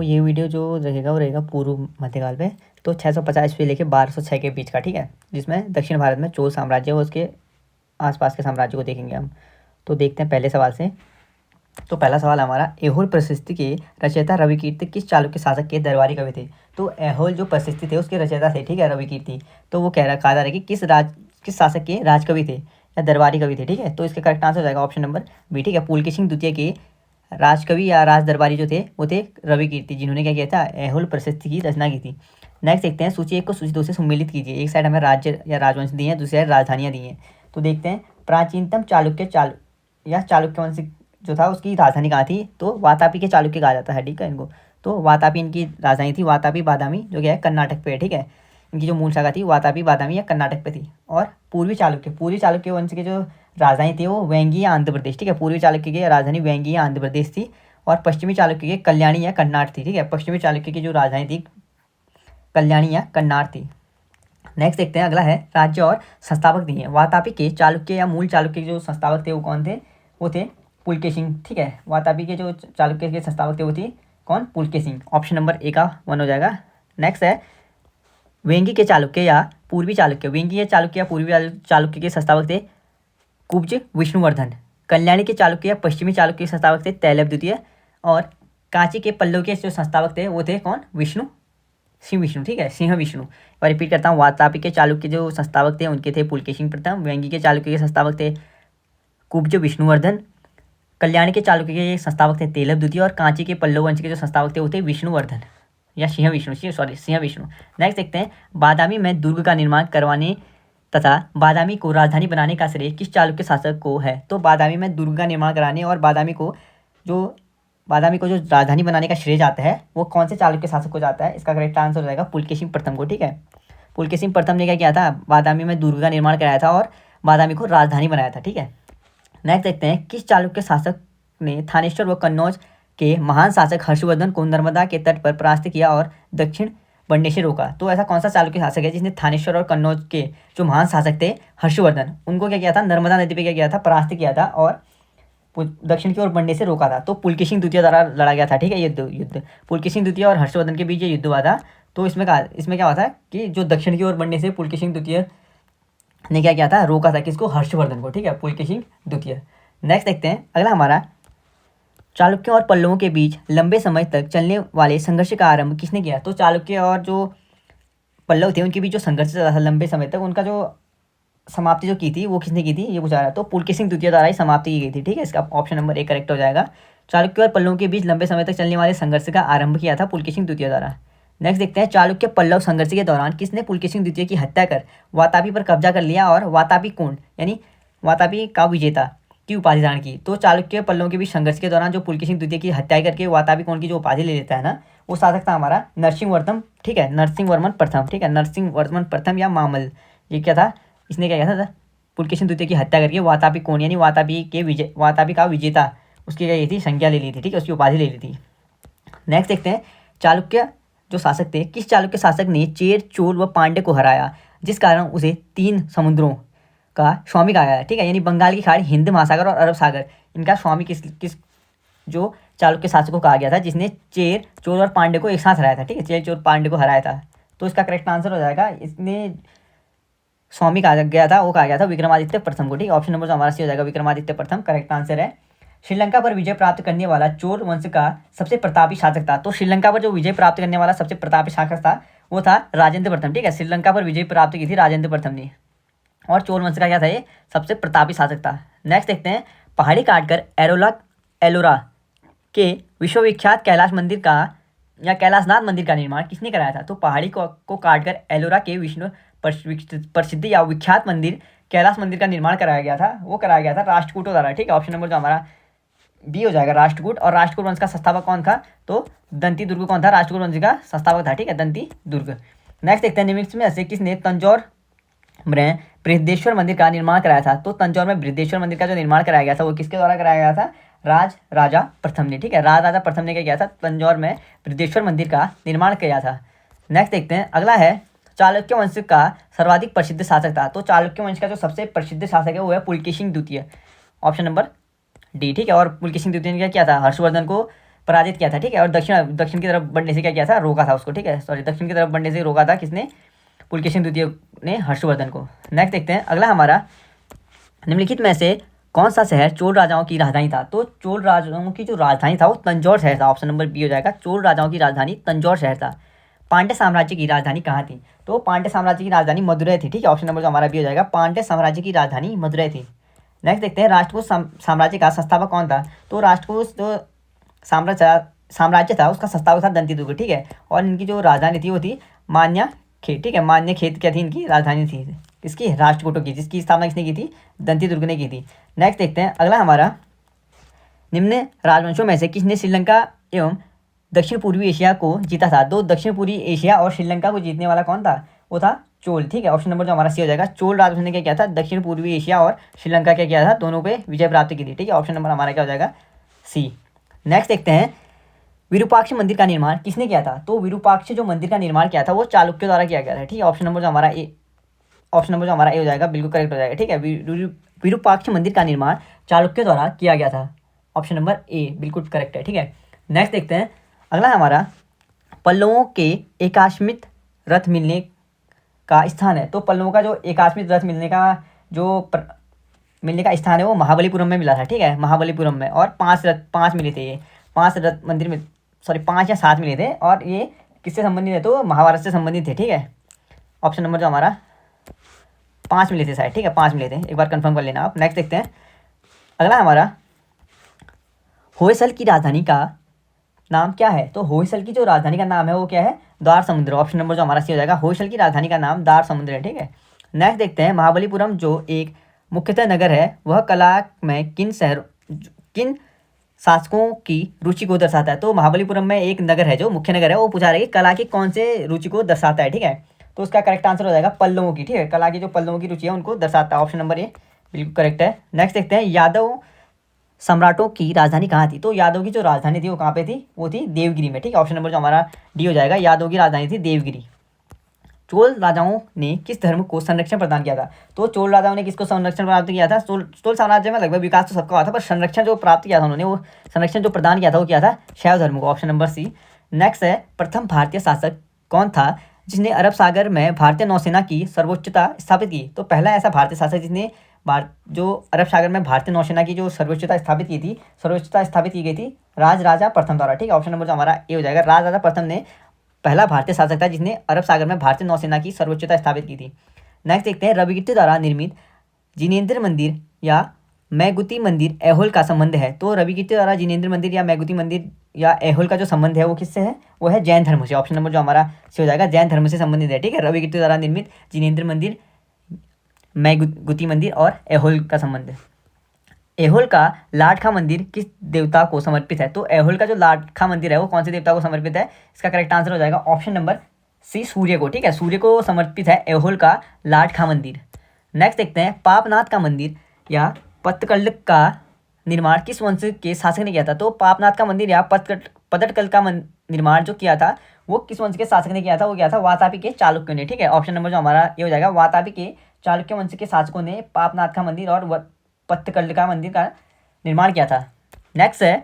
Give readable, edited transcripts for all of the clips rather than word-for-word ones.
तो ये वीडियो जो रहेगा वो रहेगा पूर्व मध्यकाल पे, तो 650 से लेके 1206 के बीच का, ठीक है, जिसमें दक्षिण भारत में चोल साम्राज्य और उसके आसपास के साम्राज्य को देखेंगे हम। तो देखते हैं पहले सवाल से। तो पहला सवाल हमारा, ऐहोल प्रशस्ति के रचयिता रविकीर्ति किस चालुक्य शासक के दरबारी कवि थे? तो ऐहोल जो प्रशस्ति थे उसके रचयिता थे, ठीक है, रविकीर्ति। तो वो कहा जा रहा है कि किस शासक के राजकवि थे या दरबारी कवि थे, ठीक है। तो इसका करेक्ट आंसर हो जाएगा ऑप्शन नंबर बी, ठीक है। पुलकेशिन द्वितीय के राजकवि या राज दरबारी जो थे वो थे रविकीर्ति, जिन्होंने क्या किया था, ऐहोल प्रशस्ति की रचना की थी। नेक्स्ट देखते हैं, सूची 1 को सूची 2 से सम्मिलित कीजिए। एक साइड हमें राज्य या राजवंश दिए हैं, दूसरी साइड राजधानियाँ दी हैं। तो देखते हैं, प्राचीनतम चालुक्य वंश जो था उसकी राजधानी कहाँ थी? तो वातापी के चालुक्य कहा जाता है, ठीक है इनको। तो वातापी इनकी राजधानी थी, वातापी बादामी, जो क्या है कर्नाटक पे है, ठीक है। इनकी जो मूल शाखा थी वातापी बादामी या कर्नाटक पे थी। और पूर्वी चालुक्य वंश के जो राजधानी थी वो वेंगी या आंध्र प्रदेश, ठीक है। पूर्वी चालुक्य की राजधानी वेंगी या आंध्र प्रदेश थी, और पश्चिमी चालुक्य की कल्याणी या कन्नाट थी, ठीक है। पश्चिमी चालुक्य की जो राजधानी थी कल्याणी या कन्नाट थी। नेक्स्ट देखते हैं, अगला है राज्य और संस्थापक दिए। वातापी के चालुक्य या मूल चालुक्य के जो संस्थापक थे वो कौन थे? वो थे पुलकेशिन, ठीक है। वातापी के जो चालुक्य के संस्थापक थे वो थी कौन? पुलकेशिन। ऑप्शन नंबर ए का 1 हो जाएगा। नेक्स्ट है, वेंगी के चालुक्य या पूर्वी चालुक्य। वेंगी के चालुक्य या पूर्वी चालुक्य के संस्थापक थे कुब्ज विष्णुवर्धन। कल्याणी के चालुक्य या पश्चिमी चालुक्य के संस्थापक थे तैलभ द्वितीय। और कांची के पल्लव के जो संस्थापक थे वो थे कौन? सिंह विष्णु, ठीक है, सिंह विष्णु। और रिपीट करता हूँ, वातापी के चालुक्य जो संस्थापक थे उनके थे पुलकेशिन प्रथम। वेंगी के चालुक्य के संस्थापक थे कुब्ज विष्णुवर्धन। कल्याणी के चालुक्य के संस्थापक थे तैलभ द्वितीय। और कांची के पल्लव वंश के जो संस्थापक थे वो थे विष्णुवर्धन या सिंह विष्णु। नेक्स्ट देखते हैं, बादामी में दुर्ग का निर्माण करवाने तथा बादामी को राजधानी बनाने का श्रेय किस चालुक्य शासक को है? तो बादामी में दुर्ग का निर्माण कराने और बादामी को जो राजधानी बनाने का श्रेय जाता है वो कौन से चालुक्य शासक को जाता है? इसका करेक्ट आंसर हो जाएगा पुलकेशिन प्रथम को, ठीक है। पुलकेशिन प्रथम ने क्या किया था? बादामी में दुर्ग का निर्माण कराया था और बादामी को राजधानी बनाया था, ठीक है। नेक्स्ट देखते हैं, किस चालुक्य शासक ने थानेश्वर व कन्नौज के महान शासक हर्षवर्धन को नर्मदा के तट पर परास्त किया और दक्षिण बढ़ने से रोका? तो ऐसा कौन सा चालुक्य शासक है जिसने थानेश्वर और कन्नौज के जो महान शासक थे हर्षवर्धन, उनको क्या किया था? नर्मदा नदी पे क्या किया था? परास्त किया था और दक्षिण की ओर बढ़ने से रोका था? तो पुलकेशिन द्वितीय द्वारा लड़ा गया था, ठीक है। युद्ध पुलकेशिन द्वितीय और हर्षवर्धन के बीच ये युद्ध हुआ था। तो इसमें क्या हुआ था कि जो दक्षिण की ओर बढ़ने से पुलकेशिन द्वितीय ने क्या किया था? रोका था। किसको? हर्षवर्धन को, ठीक है, पुलकेशिन द्वितीय। नेक्स्ट देखते हैं, अगला हमारा, चालुक्यों और पल्लवों के बीच लंबे समय तक चलने वाले संघर्ष का आरंभ किसने किया? तो चालुक्य और जो पल्लव थे उनके बीच जो संघर्ष चला था लंबे समय तक, उनका जो समाप्ति जो की थी वो किसने की थी? ये पूछा रहा है। तो पुलकेशिन द्वितीय द्वारा ही समाप्ति की गई थी, ठीक है। इसका ऑप्शन नंबर ए करेक्ट हो जाएगा। चालुक्य और पल्लवों के बीच लंबे समय तक चलने वाले संघर्ष का आरंभ किया था पुलकेशिन द्वितीय द्वारा। नेक्स्ट देखते हैं, चालुक्य पल्लव संघर्ष के दौरान किसने पुलकेशिन द्वितीय की हत्या कर वातापी पर कब्जा कर लिया और वातापी कोण यानी वातापी का विजेता की उपाधि धारण की? तो चालुक्य पल्लवों के बीच संघर्ष के दौरान जो पुलकेशिन द्वितीय की हत्या करके वातापी कोण की जो उपाधि ले लेता है ना, वो शासक था हमारा नरसिंहवर्धन, ठीक है, नरसिंहवर्मन प्रथम, ठीक है, नरसिंहवर्मन प्रथम या मामल। ये क्या था? इसने क्या किया था? पुलकेशिन द्वितीय की हत्या करके वातापी कोण यानी वातापी का विजेता उसकी क्या थी? संज्ञा ले ली थी, ठीक है, उसकी उपाधि ले ली थी। नेक्स्ट देखते हैं, चालुक्य जो शासक थे, किस चालुक्य शासक ने चेर, चोल व पांड्य को हराया जिस कारण उसे 3 समुद्रों का स्वामी कहा गया, ठीक है, यानी बंगाल की खाड़ी, हिंद महासागर और अरब सागर, इनका स्वामी किस जो चालुक्य शासक को कहा गया था जिसने चेर, चोल और पांड्य को एक साथ हराया था, ठीक है, चेर, चोल, पांड्य को हराया था? तो इसका करेक्ट आंसर हो जाएगा, इसने स्वामी कहा गया था, वो कहा गया था विक्रमादित्य प्रथम को, ठीक है। ऑप्शन नंबर हमारा सी हो जाएगा, विक्रमादित्य प्रथम करेक्ट आंसर है। श्रीलंका पर विजय प्राप्त करने वाला चोल वंश का सबसे प्रतापी शासक था। तो श्रीलंका पर जो विजय प्राप्त करने वाला सबसे प्रतापी शासक था वो था राजेंद्र प्रथम, ठीक है। श्रीलंका पर विजय प्राप्त की थी राजेंद्र प्रथम ने, और चोल वंश का क्या था? ये सबसे प्रतापी शासक था। नेक्स्ट देखते हैं, पहाड़ी काटकर एलोरा के विश्वविख्यात कैलाश मंदिर का या कैलाशनाथ मंदिर का निर्माण किसने कराया था? तो पहाड़ी को काटकर एलोरा के विष्णु प्रसिद्ध या विख्यात मंदिर कैलाश मंदिर का निर्माण कराया गया था। वो कराया गया था राष्ट्रकूटों द्वारा, ठीक है। ऑप्शन नंबर जो हमारा बी हो जाएगा, राष्ट्रकूट। और राष्ट्रकूट वंश का संस्थापक कौन था? तो दंती दुर्ग कौन था? राष्ट्रकूट वंश का संस्थापक था, ठीक है, दंती दुर्ग। नेक्स्ट देखते हैं, निम्न में से किसने तंजौर में बृहदेश्वर मंदिर का निर्माण कराया था? तो तंजौर में बृहदेश्वर मंदिर का जो निर्माण कराया गया था वो किसके द्वारा कराया गया था? राजा प्रथम ने, ठीक है, राजा प्रथम ने क्या किया था? तंजौर में बृहदेश्वर मंदिर का निर्माण किया था। नेक्स्ट देखते हैं, अगला है, चालुक्य वंश का सर्वाधिक प्रसिद्ध शासक था। तो चालुक्य वंश का जो सबसे प्रसिद्ध शासक है वो है पुलकेशिन द्वितीय, ऑप्शन नंबर डी, ठीक है। और पुलकेशिन द्वितीय ने क्या किया था? हर्षवर्धन को पराजित किया था, ठीक है। और दक्षिण दक्षिण की तरफ बढ़ने से क्या किया था, रोका था उसको, ठीक है। सॉरी, दक्षिण की तरफ बढ़ने से रोका था किसने, पुलकेशिन द्वितीय ने हर्षवर्धन को। नेक्स्ट देखते हैं अगला हमारा, निम्नलिखित में से कौन सा शहर चोल राजाओं की राजधानी था। तो चोल राजाओं की जो राजधानी था वो तंजौर शहर था। ऑप्शन नंबर बी हो जाएगा, चोल राजाओं की राजधानी तंजौर शहर था। पांड्य साम्राज्य की राजधानी कहाँ थी। तो पांड्य साम्राज्य की राजधानी मदुरै थी, ठीक है। ऑप्शन नंबर जो हमारा बी हो जाएगा, पांड्य साम्राज्य की राजधानी मदुरै थी। नेक्स्ट देखते हैं राष्ट्रकूट साम्राज्य का संस्थापक कौन था। तो राष्ट्रकूट जो साम्राज्य था उसका संस्थापक था दंतीदुर्ग, ठीक है। और इनकी जो राजधानी थी वो थी मान्यखेत, ठीक है। मान्यखेत क्या थी, इनकी राजधानी थी इसकी राष्ट्रकूटों की, जिसकी स्थापना किसने की थी, दंतीदुर्ग ने की थी। नेक्स्ट देखते हैं अगला हमारा, निम्न राजवंशों में से किसने श्रीलंका एवं दक्षिण पूर्वी एशिया को जीता था। तो दक्षिण पूर्वी एशिया और श्रीलंका को जीतने वाला कौन था, वो था चोल, ठीक है। ऑप्शन नंबर जो हमारा सी हो जाएगा, चोल राजवंश ने क्या किया था, दक्षिण पूर्वी एशिया और श्रीलंका क्या किया था, दोनों पे विजय प्राप्त की थी, ठीक है। ऑप्शन नंबर हमारा क्या हो जाएगा, सी। नेक्स्ट देखते हैं विरूपाक्ष मंदिर का निर्माण किसने किया था। तो विरूपाक्ष जो मंदिर का निर्माण किया था वो चालुक्य द्वारा किया गया था, ठीक है। ऑप्शन नंबर जो हमारा ए हो जाएगा, बिल्कुल करेक्ट हो जाएगा, ठीक है। विरूपाक्ष मंदिर का निर्माण चालुक्य द्वारा किया गया था। ऑप्शन नंबर ए बिल्कुल करेक्ट है, ठीक है। नेक्स्ट देखते हैं अगला हमारा, पल्लवों के एकाश्मित रथ मिलने का स्थान है। तो पल्लवों का जो एकाश्मित रथ मिलने का स्थान है वो महाबलीपुरम में मिला था, ठीक है, महाबलीपुरम में। और 5 मिले थे, ये 5 रथ मंदिर में, सॉरी 5 या 7 मिले थे। और ये किससे संबंधित है, तो महाभारत से संबंधित थे, ठीक है। ऑप्शन नंबर जो हमारा 5 मिले थे शायद, ठीक है, 5 मिले थे, एक बार कंफर्म कर लेना आप। नेक्स्ट देखते हैं अगला हमारा, होयसल की राजधानी का नाम क्या है। तो होयसल की जो राजधानी का नाम है वो क्या है, द्वार समुद्र। ऑप्शन नंबर जो हमारा सी हो जाएगा, होयसल की राजधानी का नाम द्वार समुद्र है, ठीक है। नेक्स्ट देखते हैं महाबलीपुरम जो एक मुख्यतः नगर है, वह कला में किन शासकों की रुचि को दर्शाता है। तो महाबलीपुरम में एक नगर है जो मुख्य नगर है, वो पूछा रहा है कि कला की कौन से रुचि को दर्शाता है, ठीक है। तो उसका करेक्ट आंसर हो जाएगा पल्लवों की, ठीक है। कला की जो पल्लवों की रुचि है उनको दर्शाता है। ऑप्शन नंबर ए बिल्कुल करेक्ट है। नेक्स्ट देखते हैं यादव सम्राटों की राजधानी कहाँ थी। तो यादव की जो राजधानी थी वो कहाँ पे थी, वो थी देवगिरी में, ठीक है। ऑप्शन नंबर जो हमारा डी हो जाएगा, यादव की राजधानी थी देवगिरी। चोल राजाओं ने किस धर्म को संरक्षण प्रदान किया था। तो चोल राजाओं ने किसको संरक्षण प्राप्त किया था। चोल साम्राज्य में लगभग विकास तो सबका हुआ था, पर संरक्षण जो प्राप्त किया था उन्होंने, वो संरक्षण जो प्रदान किया था वो किया था शैव धर्म को। ऑप्शन नंबर सी। नेक्स्ट है प्रथम भारतीय शासक कौन था जिसने अरब सागर में भारतीय नौसेना की सर्वोच्चता स्थापित की। तो पहला ऐसा भारतीय शासक जिसने जो अरब सागर में भारतीय नौसेना की जो सर्वोच्चता स्थापित की थी, सर्वोच्चता स्थापित की गई थी राजा प्रथम द्वारा, ठीक है। ऑप्शन नंबर जो हमारा ए हो जाएगा, राजा प्रथम ने पहला भारतीय शासक था जिसने अरब सागर में भारतीय नौसेना की सर्वोच्चता स्थापित की थी। नेक्स्ट देखते हैं रविकीर्ति द्वारा निर्मित जिनेंद्र मंदिर या मैगुती मंदिर ऐहोल का संबंध है। तो रविकीर्ति द्वारा जिनेंद्र मंदिर या मैगुती मंदिर या ऐहोल का जो संबंध है वो किससे है, वो है जैन धर्म से। ऑप्शन नंबर जो हमारा से हो जाएगा, जैन धर्म से संबंधित है, ठीक है। रविकीर्ति द्वारा निर्मित जिनेंद्र मंदिर, मैगुती मंदिर और ऐहोल का संबंध। ऐहोल का लाडखा मंदिर किस देवता को समर्पित है। तो ऐहोल का जो लाडखा मंदिर है वो कौन से देवता को समर्पित है। इसका करेक्ट आंसर हो जाएगा ऑप्शन नंबर सी, सूर्य को, ठीक है। सूर्य को समर्पित है ऐहोल का लाडखा मंदिर। नेक्स्ट देखते हैं पापनाथ का मंदिर या पत्तकल्ल का निर्माण किस वंश के शासक ने किया था। तो पापनाथ का मंदिर या पत्तडकल का निर्माण जो किया था वो किस वंश के शासक ने किया था, वो किया था वातापी के चालुक्यों ने, ठीक है। ऑप्शन नंबर जो हमारा ये हो जाएगा, वातापी के चालुक्य वंश के शासकों ने पापनाथ का मंदिर और पत्तकल्ल का मंदिर का निर्माण किया था। नेक्स्ट है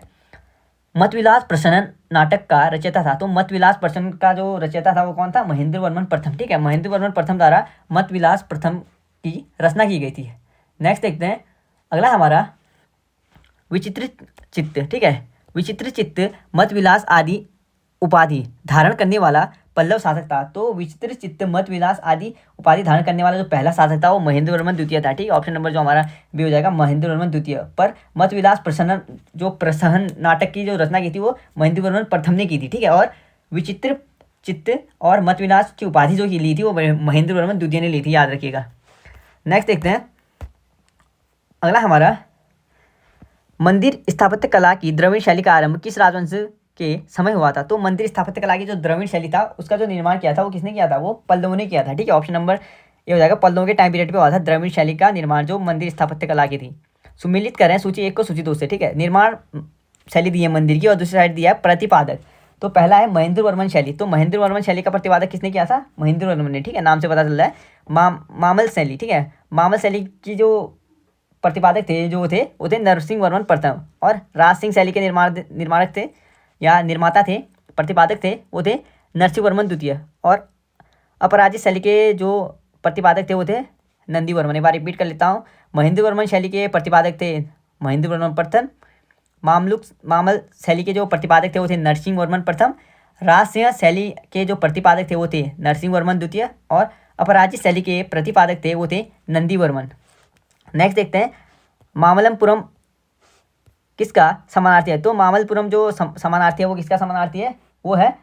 मतविलास प्रसन्न नाटक का रचयिता था। तो मतविलास प्रसन्न का जो रचयिता था वो कौन था, महेंद्र वर्मन प्रथम, ठीक है। महेंद्र वर्मन प्रथम द्वारा मतविलास प्रथम की रचना की गई थी। नेक्स्ट देखते हैं अगला हमारा विचित्र चित्त, ठीक है। विचित्र चित्त मतविलास आदि उपाधि धारण करने वाला पल्लव शासक था। तो विचित्र चित्त मतविलास आदि उपाधि धारण करने वाला जो पहला शासक था वो महेंद्र वर्मन द्वितीय था, ठीक है। ऑप्शन नंबर जो हमारा बी हो जाएगा, महेंद्र वर्मन द्वितीय। पर मतविलास प्रसन्न जो प्रसहन नाटक की जो रचना की थी वो महेंद्र वर्मन प्रथम ने की थी, ठीक है। और विचित्र चित्त और मतविलास की उपाधि जो ली थी वो महेंद्र वर्मन द्वितीय ने ली थी, याद रखिएगा। नेक्स्ट देखते हैं अगला हमारा, मंदिर स्थापत्य कला की द्रविड़ शैली का आरंभ किस राजवंश के समय हुआ था। तो मंदिर स्थापत्य कला की जो द्रविड़ शैली था उसका जो निर्माण किया था वो किसने किया था, वो पल्लवों ने किया था, ठीक है। ऑप्शन नंबर ये हो जाएगा, पल्लवों के टाइम पीरियड पे हुआ था द्रविड़ शैली का निर्माण जो मंदिर स्थापत्य कला की थी। सुमिलित करें सूची 1 को सूची 2 से, ठीक है। निर्माण शैली दी है मंदिर की और दूसरी साइड दिया है प्रतिपादक। तो पहला है महेंद्र वर्मन शैली। तो महेंद्र वर्मन शैली का प्रतिपादक किसने किया था, महेंद्र वर्मन ने, ठीक है। नाम से पता चल रहा है। मामल शैली, ठीक है। मामल शैली की जो प्रतिपादक थे वो थे नरसिंह वर्मन प्रथम। और राज सिंह शैली के निर्माणक थे या निर्माता थे, प्रतिपादक थे, वो थे नरसिंहवर्मन द्वितीय। और अपराजित शैली के जो प्रतिपादक थे वो थे नंदीवर्मन। एक बार रिपीट कर लेता हूँ। महेंद्रवर्मन शैली के प्रतिपादक थे महेंद्रवर्मन प्रथम। मामल शैली के जो प्रतिपादक थे वो थे नरसिंहवर्मन प्रथम। राजसिंह शैली के जो प्रतिपादक थे वो थे नरसिंहवर्मन द्वितीय। और अपराजित शैली के प्रतिपादक थे वो थे नंदीवर्मन। नेक्स्ट देखते हैं मामल्लपुरम किसका समानार्थी है। तो मामल्लपुरम जो समानार्थी है वो किसका समानार्थी है, वो है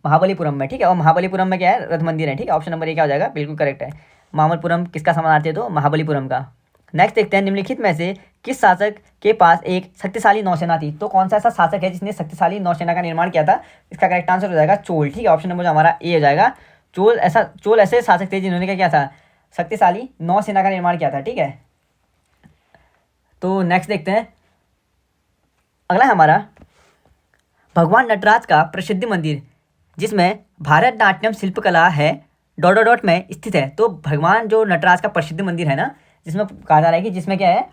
महाबलीपुरम में, ठीक है। और महाबलीपुरम में क्या है, रथ मंदिर है, ठीक है। ऑप्शन नंबर ए क्या हो जाएगा, बिल्कुल करेक्ट है। मामल्लपुरम किसका समानार्थी है, तो महाबलीपुरम का। नेक्स्ट देखते हैं निम्नलिखित में से किस शासक के पास एक शक्तिशाली नौसेना थी। तो कौन सा ऐसा शासक है जिसने शक्तिशाली नौसेना का निर्माण किया था, इसका करेक्ट आंसर हो जाएगा चोल, ठीक है। ऑप्शन नंबर जो हमारा ए हो जाएगा। चोल ऐसे शासक थे जिन्होंने क्या किया था, शक्तिशाली नौसेना का निर्माण किया था, ठीक है। तो नेक्स्ट देखते हैं अगला है हमारा भगवान नटराज का प्रसिद्ध मंदिर जिसमें भारतनाट्यम शिल्पकला है डॉट डॉट डॉट में स्थित है। तो भगवान जो नटराज का प्रसिद्ध मंदिर है ना, जिसमें कहा जा रहा है कि जिसमें क्या है,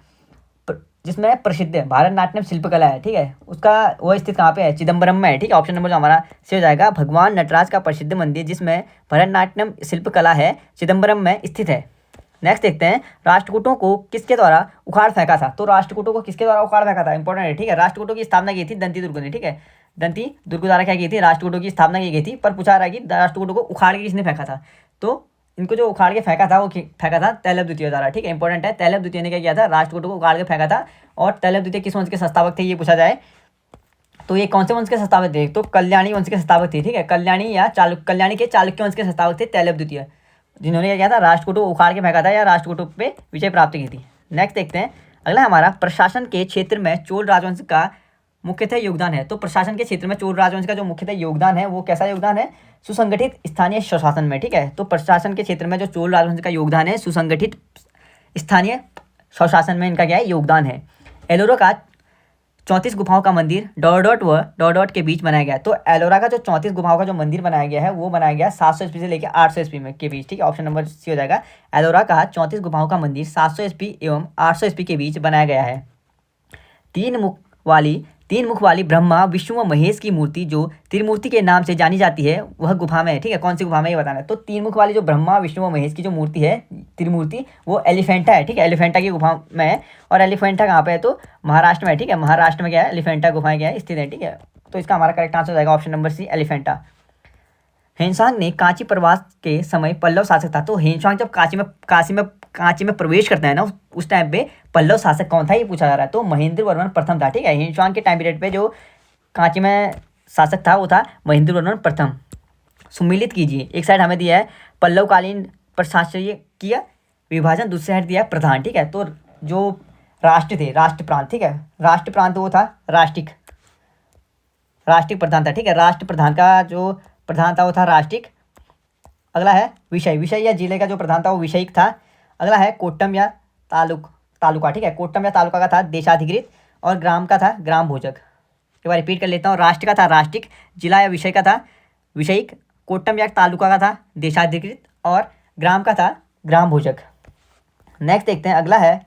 जिसमें प्रसिद्ध है भारतनाट्यम शिल्पकला है, ठीक है, उसका वो स्थित कहाँ पे है, चिदम्बरम में है, ठीक है। ऑप्शन नंबर जो हमारा से हो जाएगा भगवान नटराज का प्रसिद्ध मंदिर जिसमें भरतनाट्यम शिल्पकला है, चिदम्बरम में स्थित है। नेक्स्ट देखते हैं राष्ट्रकूटों को किसके द्वारा उखाड़ फेंका था। तो राष्ट्रकूटों को किसके द्वारा उखाड़ फेंका था, इंपॉर्टेंट है, ठीक है। राष्ट्रकूटों की स्थापना की थी दंती दुर्ग ने, ठीक है। दंती दुर्ग द्वारा क्या की थी, राष्ट्रकूटों की स्थापना की गई थी। पर पूछा रहा है कि राष्ट्रकूटों को उखाड़ के किसने फेंका था, तो इनको जो उखाड़ के फेंका था वो फेंका था तैलव द्वितीय द्वारा, ठीक है। इंपॉर्टेंट है, तैलव द्वितीय ने क्या किया था, राष्ट्रकूटों को उखाड़ के फेंका था। और तैलव द्वितीय किस वंश के संस्थापक थे, ये पूछा जाए तो ये कौन से वंश के संस्थापक थे, तो कल्याणी वंश के संस्थापक थे, ठीक है। कल्याणी के चालुक्य वंश के संस्थापक थे तैलव द्वितीय, जिन्होंने क्या किया था, राष्ट्रकूटों को उखाड़ के फेंका था या राष्ट्रकूटों पे विजय प्राप्त की थी। नेक्स्ट देखते हैं अगला हमारा प्रशासन के क्षेत्र में चोल राजवंश का मुख्यतः योगदान है। तो प्रशासन के क्षेत्र में चोल राजवंश का जो मुख्यतः योगदान है वो कैसा योगदान है, सुसंगठित स्थानीय स्वशासन में, ठीक है। तो प्रशासन के क्षेत्र में जो चोल राजवंश का योगदान है, सुसंगठित स्थानीय स्वशासन में इनका क्या है, योगदान है। एलोरा का 34 गुफाओं का मंदिर डॉट डॉट व डॉट डॉट के बीच बनाया गया। तो एलोरा का जो 34 गुफाओं का जो मंदिर बनाया गया है वो बनाया गया 700 ईस्वी से लेकर 800 ईस्वी में के बीच, ठीक है। ऑप्शन नंबर सी हो जाएगा। एलोरा का 34 गुफाओं का मंदिर 700 ईस्वी एवं 800 ईस्वी के बीच बनाया गया है। तीन मुख वाली ब्रह्मा विष्णु व महेश की मूर्ति जो त्रिमूर्ति के नाम से जानी जाती है वह गुफा में है, ठीक है। कौन सी गुफा में ये बताना है। तो तीन मुख वाली जो ब्रह्मा विष्णु व महेश की जो मूर्ति है त्रिमूर्ति, वो एलिफेंटा है, ठीक है। एलिफेंटा की गुफा में है। और एलिफेंटा कहाँ पे है, तो महाराष्ट्र में है, ठीक है। महाराष्ट्र में क्या है, एलिफेंटा गुफाएं क्या है, स्थित है, ठीक है। तो इसका हमारा करेक्ट आंसर हो जाएगा option number C, Elephanta. Hiuen Tsang ने कांची प्रवास के समय पल्लव शासक था। तो हेनसांग जब कांची में प्रवेश करता है ना, उस टाइम पे पल्लव शासक कौन था, ये पूछा जा रहा है। तो महेंद्रवर्मन प्रथम था, ठीक है। हेनसांग के टाइम पीरियड पे जो कांची में शासक था वो था महेंद्रवर्मन प्रथम। सुमिलित कीजिए, एक साइड हमें दिया है पल्लवकालीन प्रशासकीय विभाजन, दूसरी साइड दिया है प्रधान, ठीक है। तो जो राष्ट्र थे, राष्ट्र प्रांत, ठीक है, राष्ट्र प्रांत वो था राष्ट्रिक प्रधान था, ठीक है। राष्ट्र प्रधान का जो प्रधान था वो था राष्ट्रिक। अगला है विषय या जिले का जो प्रधान था वो विषयिक था। अगला है कोट्टम या तालुका, ठीक है। कोट्टम या तालुका का था देशाधिकृत और ग्राम का था ग्राम भोजक। एक बार रिपीट कर लेता हूँ, राष्ट्र का था राष्ट्रिक, जिला या विषय का था विषयिक, कोट्टम या तालुका का था देशाधिकृत और ग्राम का था ग्राम भोजक। नेक्स्ट देखते हैं अगला है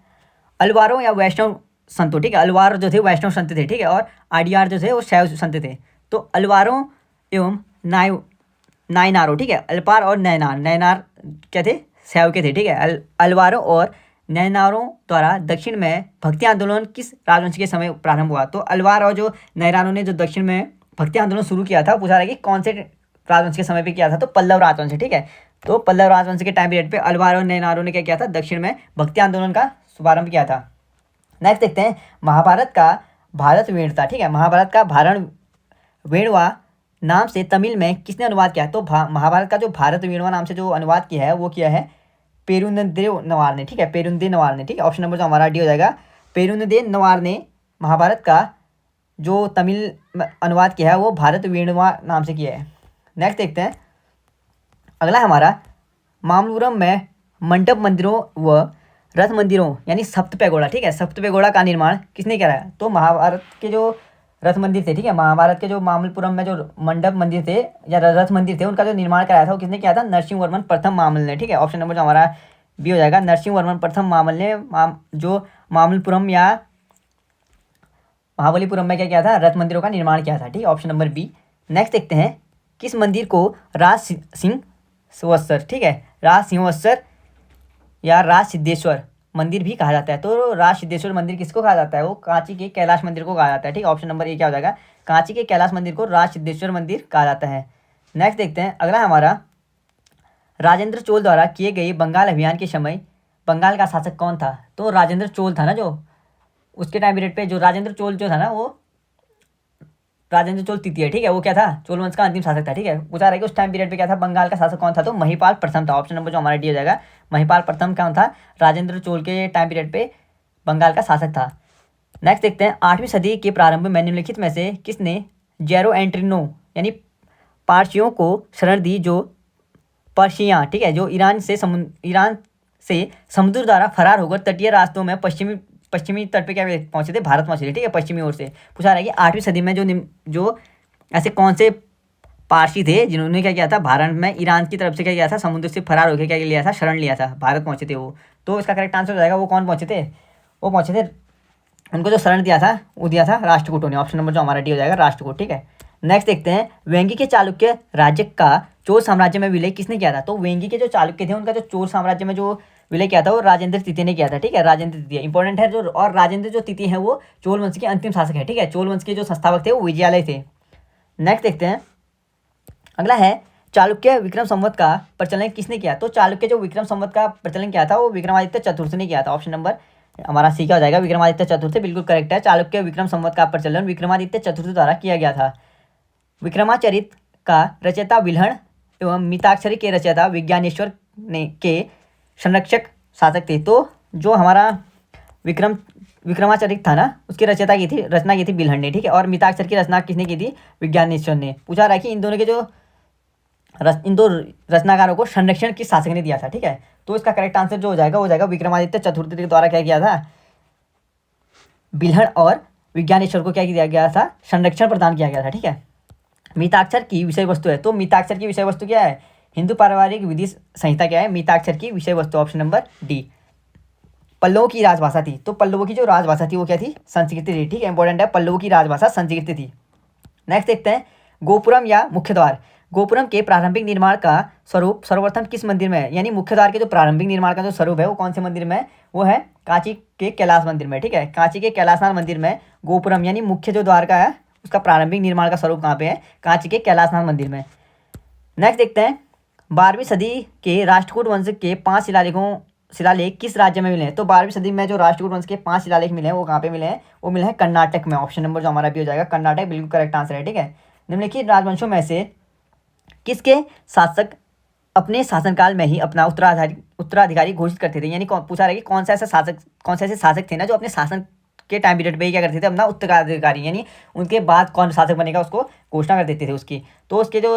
अलवारों या वैष्णव संतों, ठीक है। अलवार जो थे वैष्णव संत थे, ठीक है। और आडियार जो थे वो शैव संत थे। तो अलवारों एवं नायनारों, ठीक है। अल्पार और नैनार क्या थे, शैव के थे, ठीक है। अलवारों और नैनारों द्वारा दक्षिण में भक्ति आंदोलन किस राजवंश के समय प्रारंभ हुआ। तो अलवार और जो नैनारों ने जो दक्षिण में भक्ति आंदोलन शुरू किया था, पूछा रहा है कि कौन से राजवंश के समय पे किया था, तो पल्लव राजवंश, ठीक है। तो पल्लव राजवंश के टाइम पीरियड पे अलवार और नैनारों ने क्या किया था, दक्षिण में भक्ति आंदोलन का शुभारंभ किया था। नेक्स्ट देखते हैं महाभारत का भारत वेणता, ठीक है। महाभारत का भारत वेणवा नाम से तमिल में किसने अनुवाद किया। तो महाभारत का जो भारत वेणवा नाम से जो अनुवाद किया है वो किया है पेरुनदेव नवार ने, ठीक है। पेरुनदेव नवार ने, ठीक है। ऑप्शन नंबर जो हमारा डी हो जाएगा। पेरुनदेव नवार ने महाभारत का जो तमिल अनुवाद किया है वो भारत वेणवा नाम से किया है। नेक्स्ट देखते हैं अगला हमारा मामल्लपुरम में मंडप मंदिरों व रथ मंदिरों यानी सप्तपैगोड़ा, ठीक है। सप्तपैगोड़ा का निर्माण किसने किया है। तो महाभारत के जो रथ मंदिर थे, ठीक है, महाभारत के जो मामल्लपुरम में जो मंडप मंदिर थे या रथ मंदिर थे उनका जो निर्माण कराया था वो किसने किया था, नरसिंहवर्मन प्रथम मामल्ल ने, ठीक है। ऑप्शन नंबर जो हमारा बी हो जाएगा। नरसिंहवर्मन प्रथम मामल्ल ने जो मामल्लपुरम या महाबलीपुरम में क्या किया था, रथ मंदिरों का निर्माण किया था, ठीक है, ऑप्शन नंबर बी। नेक्स्ट देखते हैं, किस मंदिर को राज सिंहस्वर, ठीक है, राज सिंहस्वर या राज सिद्धेश्वर मंदिर भी कहा जाता है। तो राज सिद्धेश्वर मंदिर किसको कहा जाता है, वो कांची के कैलाश मंदिर को कहा जाता है, ठीक है, ऑप्शन नंबर ए क्या हो जाएगा, कांची के कैलाश मंदिर को राज सिद्धेश्वर मंदिर कहा जाता है। नेक्स्ट देखते हैं अगला हमारा, राजेंद्र चोल द्वारा किए गए बंगाल अभियान के समय बंगाल का शासक कौन था। तो राजेंद्र चोल था ना, जो उसके टाइम पीरियड पे जो राजेंद्र चोल जो था ना, वो राजेंद्र चोल तृतीय, ठीक है, वो क्या था, चोल वंश का अंतिम शासक था, ठीक है। पूछा रहा है कि उस टाइम पीरियड पे क्या था, बंगाल का शासक कौन था, तो महिपाल प्रथम था, ऑप्शन नंबर जो हमारा डी हो जाएगा, महिपाल प्रथम कौन था, राजेंद्र चोल के टाइम पीरियड पे बंगाल का शासक था। नेक्स्ट देखते हैं, 8वीं सदी के प्रारंभ में निम्नलिखित में से किसने जैरो एंट्रिनो यानी पारसियों को शरण दी, जो पर्शियाँ, ठीक है, जो ईरान से समुद्र द्वारा फरार होकर तटीय रास्तों में पश्चिमी तट पे क्या पहुंचे थे, भारत पहुंचे थे, ठीक है, पश्चिमी ओर से। पूछा रहा है कि 8वीं सदी में जो ऐसे कौन से पारसी थे जिन्होंने क्या किया था, भारत में ईरान की तरफ से क्या किया था, समुद्र से फरार होकर क्या लिया था, शरण लिया था, भारत पहुंचे थे वो। तो इसका करेक्ट आंसर हो जाएगा, वो कौन पहुंचे थे, वो पहुंचे थे, उनको जो शरण दिया था वो दिया था राष्ट्रकूटों ने, ऑप्शन नंबर जो हमारा डी हो जाएगा, राष्ट्रकूट, ठीक है। नेक्स्ट देखते हैं, वेंगी के चालुक्य राज्य का चोल साम्राज्य में विलय किसने किया था। तो वेंगी के जो चालुक्य थे उनका जो चोल साम्राज्य में जो विलय किया था वो राजेंद्र तृतीय ने किया था, ठीक है, राजेंद्र तृतीय इंपॉर्टेंट है जो, और राजेंद्र जो तृतीय है वो चोल वंश के अंतिम शासक है, ठीक है, चोल वंश के जो संस्थापक थे वो विजयालय थे। नेक्स्ट देखते हैं अगला है, चालुक्य विक्रम संवत का प्रचलन किसने किया। तो चालुक्य जो विक्रम संवत का प्रचलन किया था वो विक्रमादित्य चतुर्थ ने किया था, ऑप्शन नंबर हमारा सी क्या हो जाएगा, विक्रमादित्य चतुर्थ, बिल्कुल करेक्ट है। चालुक्य विक्रम संवत का प्रचलन विक्रमादित्य चतुर्थ द्वारा किया गया था। विक्रमाचरित का रचयिता विल्हण एवं मिताक्षरी के रचयिता विज्ञानेश्वर के संरक्षक शासक थे। तो जो हमारा विक्रमाचरित था ना, उसकी रचना की थी विल्हण ने, ठीक है, और मिताक्षर की रचना किसने की थी, विज्ञानेश्वर ने। पूछा रहा है कि इन दो रचनाकारों को संरक्षण किस शासक ने दिया था, ठीक है। तो इसका करेक्ट आंसर जो हो जाएगा विक्रमादित्य चतुर्थ के द्वारा क्या किया था, विल्हण और विज्ञानेश्वर को क्या किया गया था, संरक्षण प्रदान किया गया था, ठीक है। मिताक्षर की विषय वस्तु है, तो मिताक्षर की विषय वस्तु क्या है, हिंदू पारिवारिक विधि संहिता क्या है, मिताक्षर की विषय वस्तु, ऑप्शन नंबर डी। पल्लवों की राजभाषा थी, तो पल्लवों की जो राजभाषा थी वो क्या थी, संस्कृत थी, ठीक है, इंपॉर्टेंट है, पल्लवों की राजभाषा संस्कृत थी। नेक्स्ट देखते हैं, गोपुरम या मुख्य द्वार, गोपुरम के प्रारंभिक निर्माण का स्वरूप सर्वप्रथम किस मंदिर में है, यानी मुख्य द्वार के जो प्रारंभिक निर्माण का जो स्वरूप है वो कौन से मंदिर में है, वो है कांची के कैलाश मंदिर में, ठीक है, कांची के कैलाशनाथ मंदिर में गोपुरम यानी मुख्य जो द्वार का है उसका प्रारंभिक निर्माण का स्वरूप कहाँ पे है, कांची के कैलाशनाथ मंदिर में। नेक्स्ट देखते हैं, 12वीं सदी के राष्ट्रकूट वंश के 5 शिलालेख किस राज्य में मिले हैं। तो 12वीं सदी में जो राष्ट्रकूट वंश के 5 शिलालेख मिले हैं वो कहाँ पे मिले हैं, वो मिले हैं कर्नाटक में, ऑप्शन नंबर जो हमारा भी हो जाएगा कर्नाटक, बिल्कुल करेक्ट आंसर है, ठीक है। निम्नलिखित राजवंशों में से किसके शासक अपने शासनकाल में ही अपना उत्तराधिकारी घोषित करते थे, यानी पूछा रहा है कि कौन से ऐसे शासक थे ना जो अपने शासन के टाइम पीरियड पे ही क्या करते थे, अपना उत्तराधिकारी यानी उनके बाद कौन शासक बनेगा उसको घोषणा कर देते थे उसकी। तो उसके जो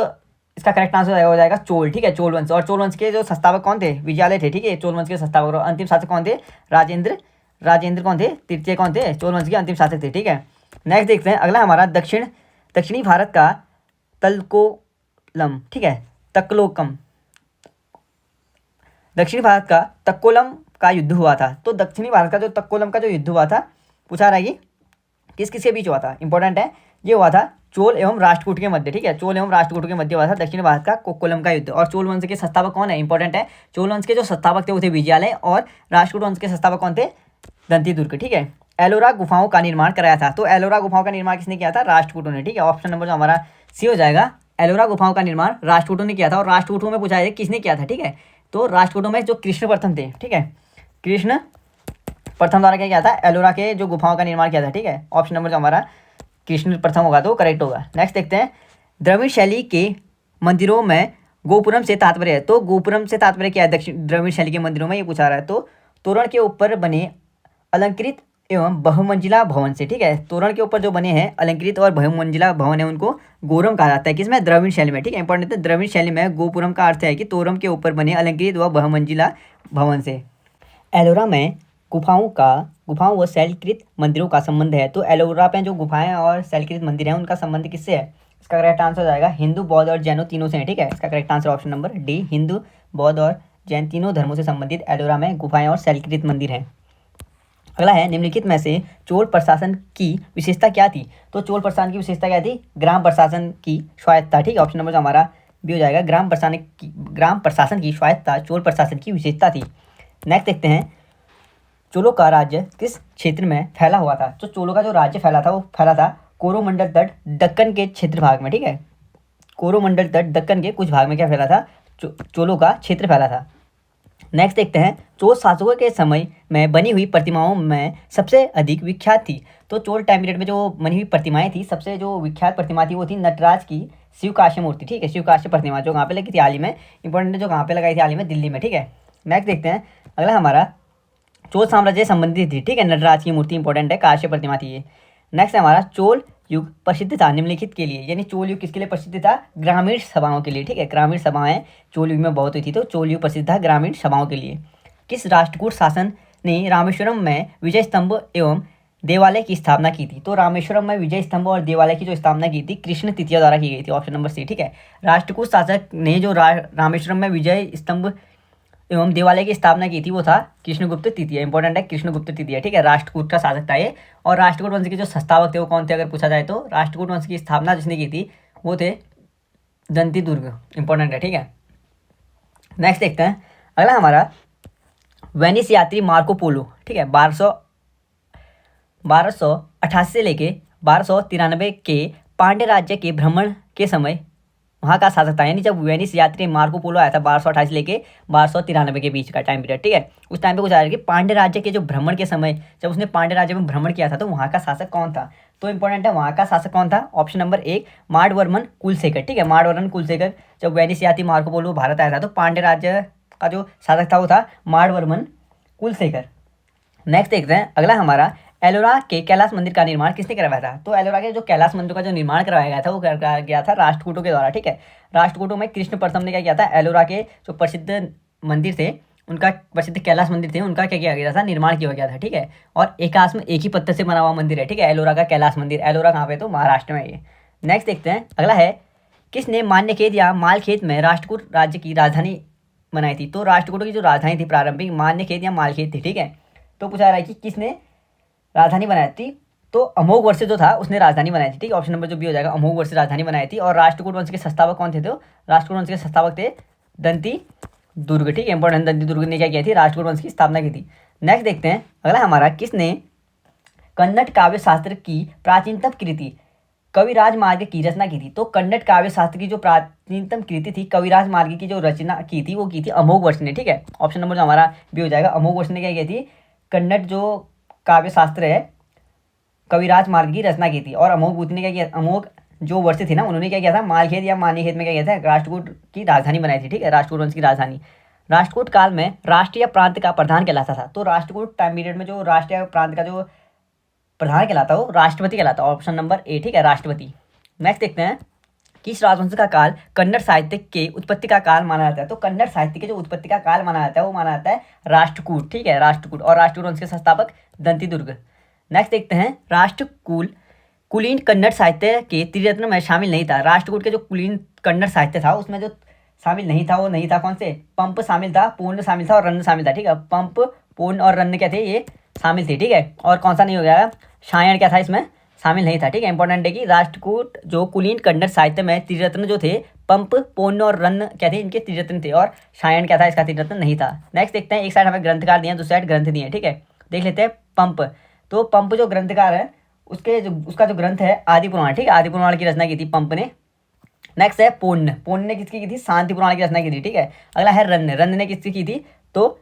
इसका करेक्ट आंसर हो जाएगा चोल, ठीक है, चोल वंश, और चोल वंश के जो संस्थापक कौन थे, विजयालय थे, ठीक है, चोल वंश के संस्थापक, और अंतिम शासक कौन थे, राजेंद्र कौन थे, तृतीय कौन थे, चोल वंश के अंतिम शासक थे, ठीक है। नेक्स्ट देखते हैं अगला हमारा, दक्षिणी भारत का तलकोलम, ठीक है, दक्षिणी भारत का तक्कोलम का युद्ध हुआ था। तो दक्षिणी भारत का जो तक्कोलम का जो युद्ध हुआ था, पूछा रहा है कि किस किस के बीच हुआ था, इंपॉर्टेंट है, ये हुआ था चोल एवं राष्ट्रकूट के मध्य, ठीक है, चोल एवं राष्ट्रकूट के मध्य हुआ था दक्षिण भारत का कोल्लम का युद्ध। और चोल वंश के संस्थापक कौन है, इंपॉर्टेंट है, चोल वंश के जो संस्थापक थे वो थे विजयालय, और राष्ट्रकूट वंश के संस्थापक कौन थे, दंतीदुर्ग, ठीक है। एलोरा गुफाओं का निर्माण कराया था, तो एलोरा गुफाओं का निर्माण किसने किया था, राष्ट्रकूटों ने, ठीक है, ऑप्शन नंबर जो हमारा सी हो जाएगा, एलोरा गुफाओं का निर्माण राष्ट्रकूटों ने किया था। और राष्ट्रकूटों में पूछा है किसने किया था, ठीक है, तो राष्ट्रकूटों में जो कृष्ण प्रथम थे, ठीक है, कृष्ण प्रथम द्वारा क्या किया था, एलोरा के जो गुफाओं का निर्माण किया था, ठीक है, ऑप्शन नंबर जो हमारा कृष्ण प्रथम होगा तो करेक्ट होगा। नेक्स्ट देखते हैं, द्रविड़ शैली के मंदिरों में गोपुरम से तात्पर्य है। तो गोपुरम से तात्पर्य क्या है द्रविड़ शैली के मंदिरों में, ये पूछा रहा है। तो तोरण के ऊपर बने अलंकृत एवं बहुमंजिला भवन से, ठीक है, तोरण के ऊपर जो बने हैं अलंकृत और बहुमंजिला भवन है उनको गोरम कहा जाता है, किसमें, द्रविड़ शैली में, ठीक है, इंपॉर्टेंट है, द्रविड़ शैली में गोपुरम का अर्थ है कि तोरण के ऊपर बने अलंकृत व बहुमंजिला भवन से। एलोरा में गुफाओं व शैलकृत मंदिरों का संबंध है। तो एलोरा पे जो गुफाएं और शैलकृत मंदिर हैं उनका संबंध किससे है, इसका करेक्ट आंसर हो जाएगा हिंदू, बौद्ध और जैनों तीनों से है, ठीक है, इसका correct answer option number D, Hindu, बौद्ध और जैन तीनों धर्मों से संबंधित एलोरा में गुफाएं और शैलकृत मंदिर हैं। अगला है निम्नलिखित में से चोल प्रशासन की विशेषता क्या थी। तो चोल प्रशासन की विशेषता क्या थी, ग्राम प्रशासन की स्वायत्ता। ठीक है, ऑप्शन नंबर जो हमारा बी हो जाएगा, ग्राम प्रशासन की स्वायत्ता चोल प्रशासन की विशेषता थी। नेक्स्ट देखते हैं, चोलों का राज्य किस क्षेत्र में फैला हुआ था। तो चोलों का जो राज्य फैला था वो फैला था कोरोमंडल तट दक्कन के क्षेत्र भाग में। ठीक है, कोरोमंडल तट दक्कन के कुछ भाग में क्या फैला था, चोलों का क्षेत्र फैला था। नेक्स्ट देखते हैं, चोल शासकों के समय में बनी हुई प्रतिमाओं में सबसे अधिक विख्यात थी। तो चोल टाइम पीरियड में जो बनी हुई प्रतिमाएं थी, सबसे जो विख्यात प्रतिमा थी वो थी नटराज की शिवकाश्य मूर्ति। ठीक है, शिवकाश्य प्रतिमा जो कहाँ पे लगी थी हाल ही में, इंपॉर्टेंट जो कहाँ पे लगाई थी हाल ही में, दिल्ली में। ठीक है, नेक्स्ट देखते हैं, अगला हमारा चोल साम्राज्य संबंधित थी। ठीक है, नटराज की मूर्ति इंपॉर्टेंट है, काश्य प्रतिमा थी ये। नेक्स्ट है हमारा चोल युग प्रसिद्ध था निम्नलिखित के लिए, यानी चोल युग किसके लिए प्रसिद्ध था, ग्रामीण सभाओं के लिए। ठीक है, ग्रामीण सभाएं चोल युग में बहुत हुई थी, तो चोल युग प्रसिद्ध था ग्रामीण सभाओं के लिए। किस राष्ट्रकूट शासन ने रामेश्वरम में विजय स्तंभ एवं देवालय की स्थापना की थी। तो रामेश्वरम में विजय स्तंभ और देवालय की जो स्थापना की थी कृष्ण तृतीया द्वारा की गई थी, ऑप्शन नंबर सी। ठीक है, राष्ट्रकूट शासक ने जो रामेश्वरम में विजय स्तंभ एवं देवालय की स्थापना की थी वो था कृष्णगुप्त तृतीय, इंपॉर्टेंट है कृष्णगुप्त तृतीय। ठीक है, राष्ट्रकूट का शासक था ये। और राष्ट्रकूट वंश के जो संस्थापक थे वो कौन थे अगर पूछा जाए तो, राष्ट्रकूट वंश की स्थापना जिसने की थी वो थे दंती दुर्ग, इंपॉर्टेंट है। ठीक है, नेक्स्ट देखते हैं, अगला हमारा वेनिस यात्री मार्को पोलो। ठीक है, 1288 से लेके 1293 के पांड्य राज्य के भ्रमण के समय वहाँ का शासक था, यानी जब वेनिस यात्री मार्को पोलो आया था 1228 लेके 1293 के बीच का टाइम पीरियड। ठीक है, उस टाइम पे कुछ आया कि पांड्य राज्य के जो भ्रमण के समय जब उसने पांड्य राज्य में भ्रमण किया था तो वहाँ का शासक कौन था। तो इंपॉर्टेंट है वहाँ का शासक कौन था, ऑप्शन नंबर एक माडवर्मन कुलशेखर। ठीक है, माडवर्मन कुलशेखर जब वेनिस यात्री मार्को पोलो भारत आया था तो पांड्य राज्य का जो शासक था वो था माडवर्मन कुलशेखर। नेक्स्ट देखते हैं, अगला हमारा एलोरा के कैलाश मंदिर का निर्माण किसने करवाया था। तो एलोरा के जो कैलाश मंदिर का जो निर्माण करवाया गया था वो करवाया गया था राष्ट्रकूटों के द्वारा। ठीक है, राष्ट्रकूटों में कृष्ण प्रथम ने क्या किया था, एलोरा के जो प्रसिद्ध मंदिर थे उनका, प्रसिद्ध कैलाश मंदिर थे उनका क्या किया गया था, निर्माण किया गया था। ठीक है, और एकाश में एक ही पत्थर से बना हुआ मंदिर है। ठीक है, एलोरा का कैलाश मंदिर, एलोरा कहाँ पे, तो महाराष्ट्र में ये। नेक्स्ट देखते हैं, अगला है किसने मान्यखेत या मालखेत में राष्ट्रकूट राज्य की राजधानी बनाई थी। तो राष्ट्रकूटों की जो राजधानी थी प्रारंभिक मान्यखेत या मालखेत थी। ठीक है, तो पूछा रहा है कि किसने राजधानी बनाई थी। तो अमोघ वर्ष जो था उसने राजधानी बनाई थी। ठीक है, ऑप्शन नंबर जो बी हो जाएगा, अमोघ वर्ष राजधानी बनाई थी। और राष्ट्रकूट वंश के संस्थापक कौन थे, तो राष्ट्रकूट वंश के संस्थापक थे दंती दुर्ग। ठीक है, इंपॉर्टेंट, दंती दुर्ग ने क्या किया थी, राष्ट्रकूट वंश की स्थापना की थी। नेक्स्ट देखते हैं, अगला हमारा किसने कन्नड़ काव्य शास्त्र की प्राचीनतम कृति कविराज मार्ग की रचना की थी। तो कन्नड़ काव्य शास्त्र की जो प्राचीनतम कृति थी कविराज मार्ग की जो रचना की थी वो की थी अमोघ वर्ष ने। ठीक है, ऑप्शन नंबर जो हमारा बी हो जाएगा, अमोघ वर्ष ने क्या की थी, कन्नड़ जो काव्य शास्त्र है कविराज मार्ग की रचना की थी। और अमोघ ने क्या किया, अमोघ जो वर्ष थी ना उन्होंने क्या किया था, मालखेत या मान्यखेत में क्या किया था, राष्ट्रकूट की राजधानी बनाई थी। ठीक है, राष्ट्रकूट वंश की राजधानी। राष्ट्रकूट काल में राष्ट्रीय प्रांत का प्रधान कहलाता था। तो राष्ट्रकूट टाइम पीरियड में जो राष्ट्रीय प्रांत का जो प्रधान कहलाता वो राष्ट्रपति कहलाता, ऑप्शन नंबर ए। ठीक है, राष्ट्रपति। नेक्स्ट देखते हैं, किस राजवंश का काल कन्नड़ साहित्य के उत्पत्ति का काल माना जाता है। तो कन्नड़ साहित्य के जो उत्पत्ति का काल माना जाता है वो माना जाता है राष्ट्रकूट। ठीक है, राष्ट्रकूट। और राष्ट्रकूट वंश के संस्थापक दंती दुर्ग। नेक्स्ट देखते हैं, कुलीन कन्नड़ साहित्य के त्रिरत्न में शामिल नहीं था। राष्ट्रकूट के जो कुलीन कन्नड़ साहित्य था उसमें जो शामिल नहीं था वो नहीं था, कौन से, पंप शामिल था, पूर्ण शामिल था और रन्न शामिल था। ठीक है, पंप, पूर्ण और रन्न क्या थे, ये शामिल थे। ठीक है, और कौन सा नहीं हो गया, शायण क्या था इसमें शामिल नहीं था। ठीक है, इंपॉर्टेंट है कि राष्ट्रकूट जो कुलीन कन्नड़ साहित्य में त्रिरत्न जो थे पंप, पूर्ण और रन्न क्या थे, इनके त्रिरत्न थे। और शायण क्या था, इसका त्रिरत्न नहीं था। नेक्स्ट देखते हैं, एक साइड हमें ग्रंथकार दिए हैं, दूसरी साइड ग्रंथ दिए हैं। ठीक है, देख लेते हैं पंप। तो पंप जो ग्रंथकार है उसका जो ग्रंथ है आदि पुराण। ठीक है, आदि पुराण की रचना की थी पंप ने। नेक्स्ट है पूर्ण, पूर्ण ने किसकी की थी, शांति पुराण की रचना की थी। ठीक है, अगला है रन्न, रन्न ने किसकी की थी, तो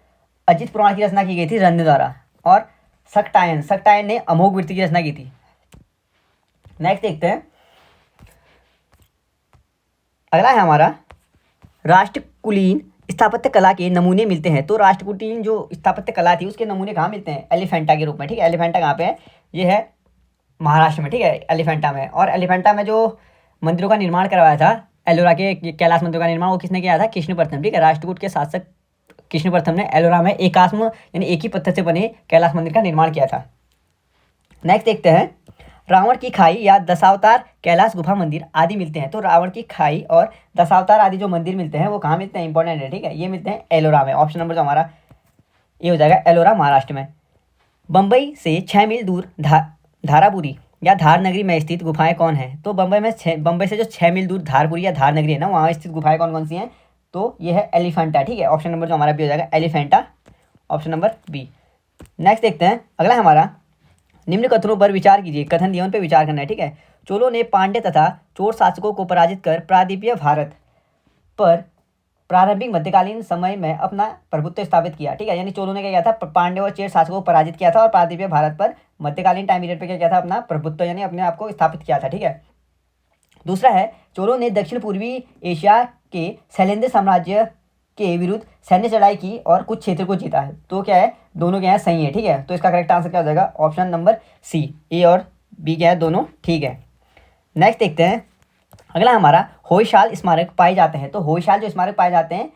अजित पुराण की रचना की गई थी रन्न द्वारा। और सक्टायन, सक्टायन ने अमोघ वृत्ति की रचना की थी। नेक्स्ट देखते हैं, अगला है हमारा राष्ट्रकुलीन स्थापत्य कला के नमूने मिलते हैं। तो राष्ट्रकुलीन जो स्थापत्य कला थी उसके नमूने कहाँ मिलते हैं, एलिफेंटा के रूप में। ठीक है, एलिफेंटा कहाँ पे है, ये है महाराष्ट्र में। ठीक है, एलिफेंटा में। और एलिफेंटा में जो मंदिरों का निर्माण करवाया था, एलोरा के कैलाश मंदिर का निर्माण वो किसने किया था, कृष्ण प्रथम। ठीक है, राष्ट्रकूट के शासक कृष्ण प्रथम ने एलोरा में एकास्म यानी एक ही पत्थर से बने कैलाश मंदिर का निर्माण किया था। नेक्स्ट देखते हैं, रावण की खाई या दशावतार कैलाश गुफा मंदिर आदि मिलते हैं। तो रावण की खाई और दशावतार आदि जो मंदिर मिलते हैं वो कहाँ मिलते हैं, इंपॉर्टेंट है। ठीक है, ये मिलते हैं एलोरा में। ऑप्शन नंबर जो हमारा ये हो जाएगा, एलोरा महाराष्ट्र में। बम्बई से 6 मील दूर धारापुरी या धार नगरी में स्थित गुफाएं कौन है? तो बम्बई से जो 6 मील दूर धारपुरी या धार नगरी है ना, वहाँ स्थित गुफाएं कौन कौन सी हैं? तो ये है एलिफेंटा, ठीक है। ऑप्शन नंबर जो हमारा बी हो जाएगा Elephanta, option number B. Next देखते हैं, अगला हमारा निम्न कथनों पर विचार कीजिए, कथन दिए उन पर विचार करना है, ठीक है। चोलों ने पांड्य तथा चोर शासकों को पराजित कर प्रायद्वीपीय भारत पर प्रारंभिक मध्यकालीन समय में अपना प्रभुत्व स्थापित किया, ठीक है। यानी चोलों ने क्या किया था? पांड्य और चेर शासकों को पराजित किया था और प्रायद्वीपीय भारत पर मध्यकालीन टाइम पीरियड पे क्या किया था? अपना प्रभुत्व यानी अपने आप को स्थापित किया था, ठीक है। दूसरा है, चोलों ने दक्षिण पूर्वी एशिया के शैलेंद्र साम्राज्य के विरुद्ध सैन्य चढ़ाई की और कुछ क्षेत्र को जीता है। तो क्या है? दोनों क्या है? सही है, ठीक है। तो इसका करेक्ट आंसर क्या हो जाएगा? ऑप्शन नंबर सी, ए और बी क्या है? दोनों ठीक है। नेक्स्ट देखते हैं, अगला हमारा होयसाल स्मारक पाए जाते हैं। तो होयसाल जो स्मारक पाए जाते हैं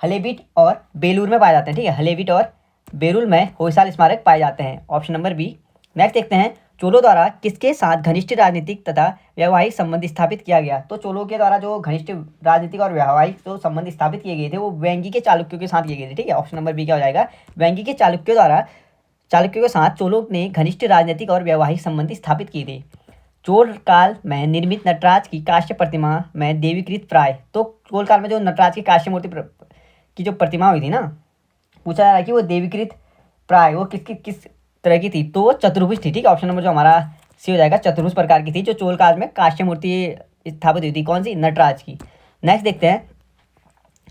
हलेबीड और बेलूर में पाए जाते हैं, ठीक है। हलेबीड और बेलूर में होयसाल स्मारक पाए जाते हैं, ऑप्शन नंबर बी। नेक्स्ट देखते हैं, चोलों द्वारा किसके साथ घनिष्ठ राजनीतिक तथा वैवाहिक संबंध स्थापित किया गया? तो चोलों के द्वारा जो घनिष्ठ राजनीतिक और वैवाहिक जो संबंध स्थापित किए गए थे वो वेंगी के चालुक्यों के साथ किए गए थे, ठीक है। ऑप्शन नंबर बी क्या हो जाएगा? वेंगी के चालुक्यों के साथ चोलों ने घनिष्ठ राजनीतिक और वैवाहिक संबंध स्थापित किए थे। चोल काल में निर्मित नटराज की कांस्य प्रतिमा में देवीकृत प्राय, तो चोल काल में जो नटराज की कांस्य मूर्ति की जो प्रतिमा हुई थी ना, पूछा जा रहा है कि वो देवीकृत प्राय वो किस तरह की थी? तो वो चतुर्भुज थी, ठीक है। ऑप्शन नंबर जो हमारा सी हो जाएगा, चतुर्भुज प्रकार की थी जो चोल काल में कांस्य मूर्ति स्थापित हुई थी, कौन सी? नटराज की। नेक्स्ट देखते हैं,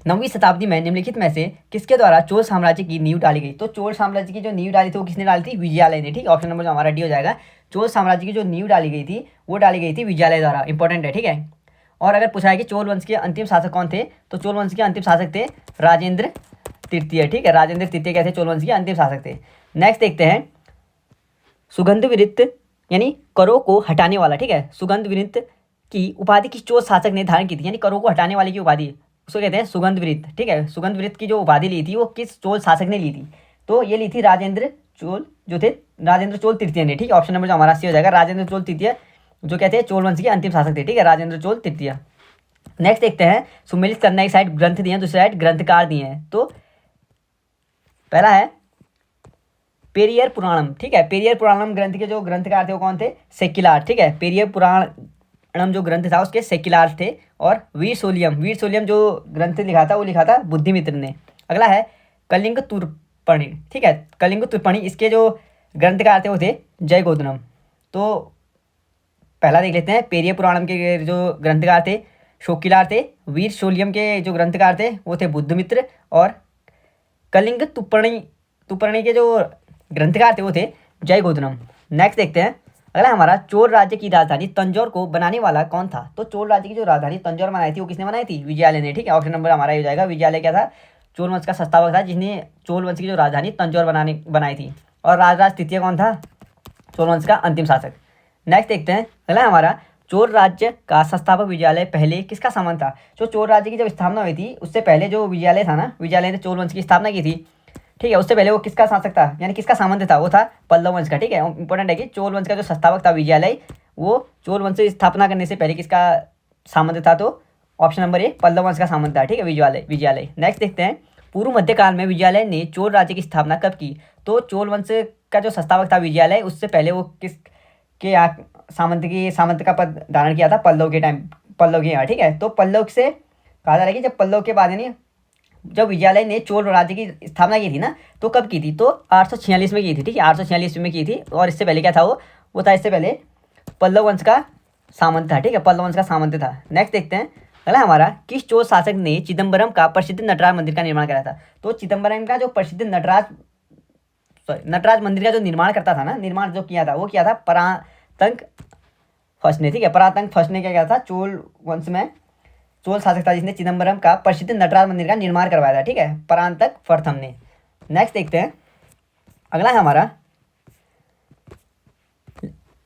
9वीं शताब्दी में निम्नलिखित में से किसके द्वारा चोल साम्राज्य की नींव डाली गई? तो चोल साम्राज्य की जो नींव डाली थी वो किसने डाली थी? विजयालय ने, ठीक है। ऑप्शन नंबर जो हमारा डी हो जाएगा, चोल साम्राज्य की जो नींव डाली गई थी वो डाली गई थी विजयालय द्वारा, इंपॉर्टेंट है, ठीक है। और अगर पूछा है कि चोल वंश के अंतिम शासक कौन थे, तो चोल वंश के अंतिम शासक थे राजेंद्र तृतीय, ठीक है। राजेंद्र तृतीय क्या थे? चोल वंश के अंतिम शासक थे। नेक्स्ट देखते हैं, सुगंधविरत यानी करों को हटाने वाला, ठीक है। सुगंधविरत की उपाधि किस चोल शासक ने धारण की थी? यानी करों को हटाने वाले की उपाधि उसको कहते हैं सुगंधविरत, ठीक है। सुगंधविरत की जो उपाधि ली थी वो किस चोल शासक ने ली थी? तो ये ली थी राजेंद्र चोल जो थे, राजेंद्र चोल तृतीय ने, ठीक है। ऑप्शन नंबर जो हमारा सी हो जाएगा, राजेंद्र चोल तृतीय जो कहते हैं चोल वंश के अंतिम शासक थे, ठीक है, राजेंद्र चोल तृतीय। नेक्स्ट देखते हैं, सुमेलित करना एक साइड ग्रंथ दिए हैं, दूसरी साइड ग्रंथकार दिए हैं। तो पहला है पेरियर पुराणम, ठीक है। पेरियर पुराणम ग्रंथ के जो ग्रंथकार थे वो कौन थे? सेक्युलार, ठीक है। पेरियर पुराणम जो ग्रंथ था उसके सेक्युलार थे। और वीर सोलियम जो ग्रंथ लिखा था वो लिखा था बुद्धिमित्र ने। अगला है कलिंग तुर्पणी, ठीक है। कलिंग तुर्पणी इसके जो ग्रंथकार थे वो थे जयगोधनम। तो पहला देख लेते हैं, पेरियर पुराणम के जो ग्रंथकार थे शोकिलार थे, वीर सोलियम के जो ग्रंथकार थे वो थे बुद्धमित्र, और कलिंग तुर्पणी के जो ग्रंथकार थे वो थे जयगोधनम। नेक्स्ट देखते हैं, अगला हमारा चोल राज्य की राजधानी तंजौर को बनाने वाला कौन था? तो चोल राज्य की जो राजधानी तंजौर बनाई थी वो किसने बनाई थी? विजयालय ने, ठीक है। ऑप्शन नंबर हमारा ये हो जाएगा, विजयालय क्या था? चोल वंश का संस्थापक था जिसने चोल वंश की जो राजधानी तंजौर बनाई थी। और राजराज तृतीय कौन था? चोल वंश का अंतिम शासक। नेक्स्ट देखते हैं, अगला हमारा चोल राज्य का संस्थापक विजयालय पहले किसका सामंत था? जो चोल राज्य की जब स्थापना हुई थी उससे पहले जो विजयालय था ना, विजयालय ने चोल वंश की स्थापना की थी, ठीक है। उससे पहले वो किसका शासक था यानी किसका सामंत था? वो था पल्लव वंश का, ठीक है। इंपॉर्टेंट है कि चोल वंश का जो संस्थापक था विजयालय, वो चोल वंश की स्थापना करने से पहले किसका सामंत था? तो ऑप्शन नंबर ए पल्लव वंश का सामंत था, ठीक है, विजयालय। नेक्स्ट देखते हैं, पूर्व मध्यकाल में विजयालय ने चोल राज्य की स्थापना कब की? तो चोल वंश का जो संस्थापक था विजयालय, उससे पहले वो किस के सामंत का पद धारण किया था? पल्लव के यहाँ, ठीक है। तो पल्लव से कहा जा रहा है कि जब पल्लव के बाद यानी जब विजयालय ने चोल राज्य की स्थापना की थी ना, तो कब की थी? तो 846 में की थी, ठीक है, 846 में की थी। और इससे पहले क्या था? वो था इससे पहले पल्लव वंश का सामंत था, ठीक है, पल्लव वंश का सामंत था। नेक्स्ट देखते हैं, अगला हमारा किस चोल शासक ने चिदम्बरम का प्रसिद्ध नटराज मंदिर का निर्माण कराया था? तो चिदम्बरम का जो प्रसिद्ध नटराज मंदिर का जो निर्माण करता था ना, निर्माण जो किया था वो किया था परांतक फर्स्ट ने, ठीक है। परांतक फर्स्ट ने क्या किया था? चोल वंश में चोल शासक था जिसने चिदम्बरम का प्रसिद्ध नटराज मंदिर का निर्माण करवाया था, ठीक है, परांतक प्रथम ने। नेक्स्ट देखते हैं, अगला है हमारा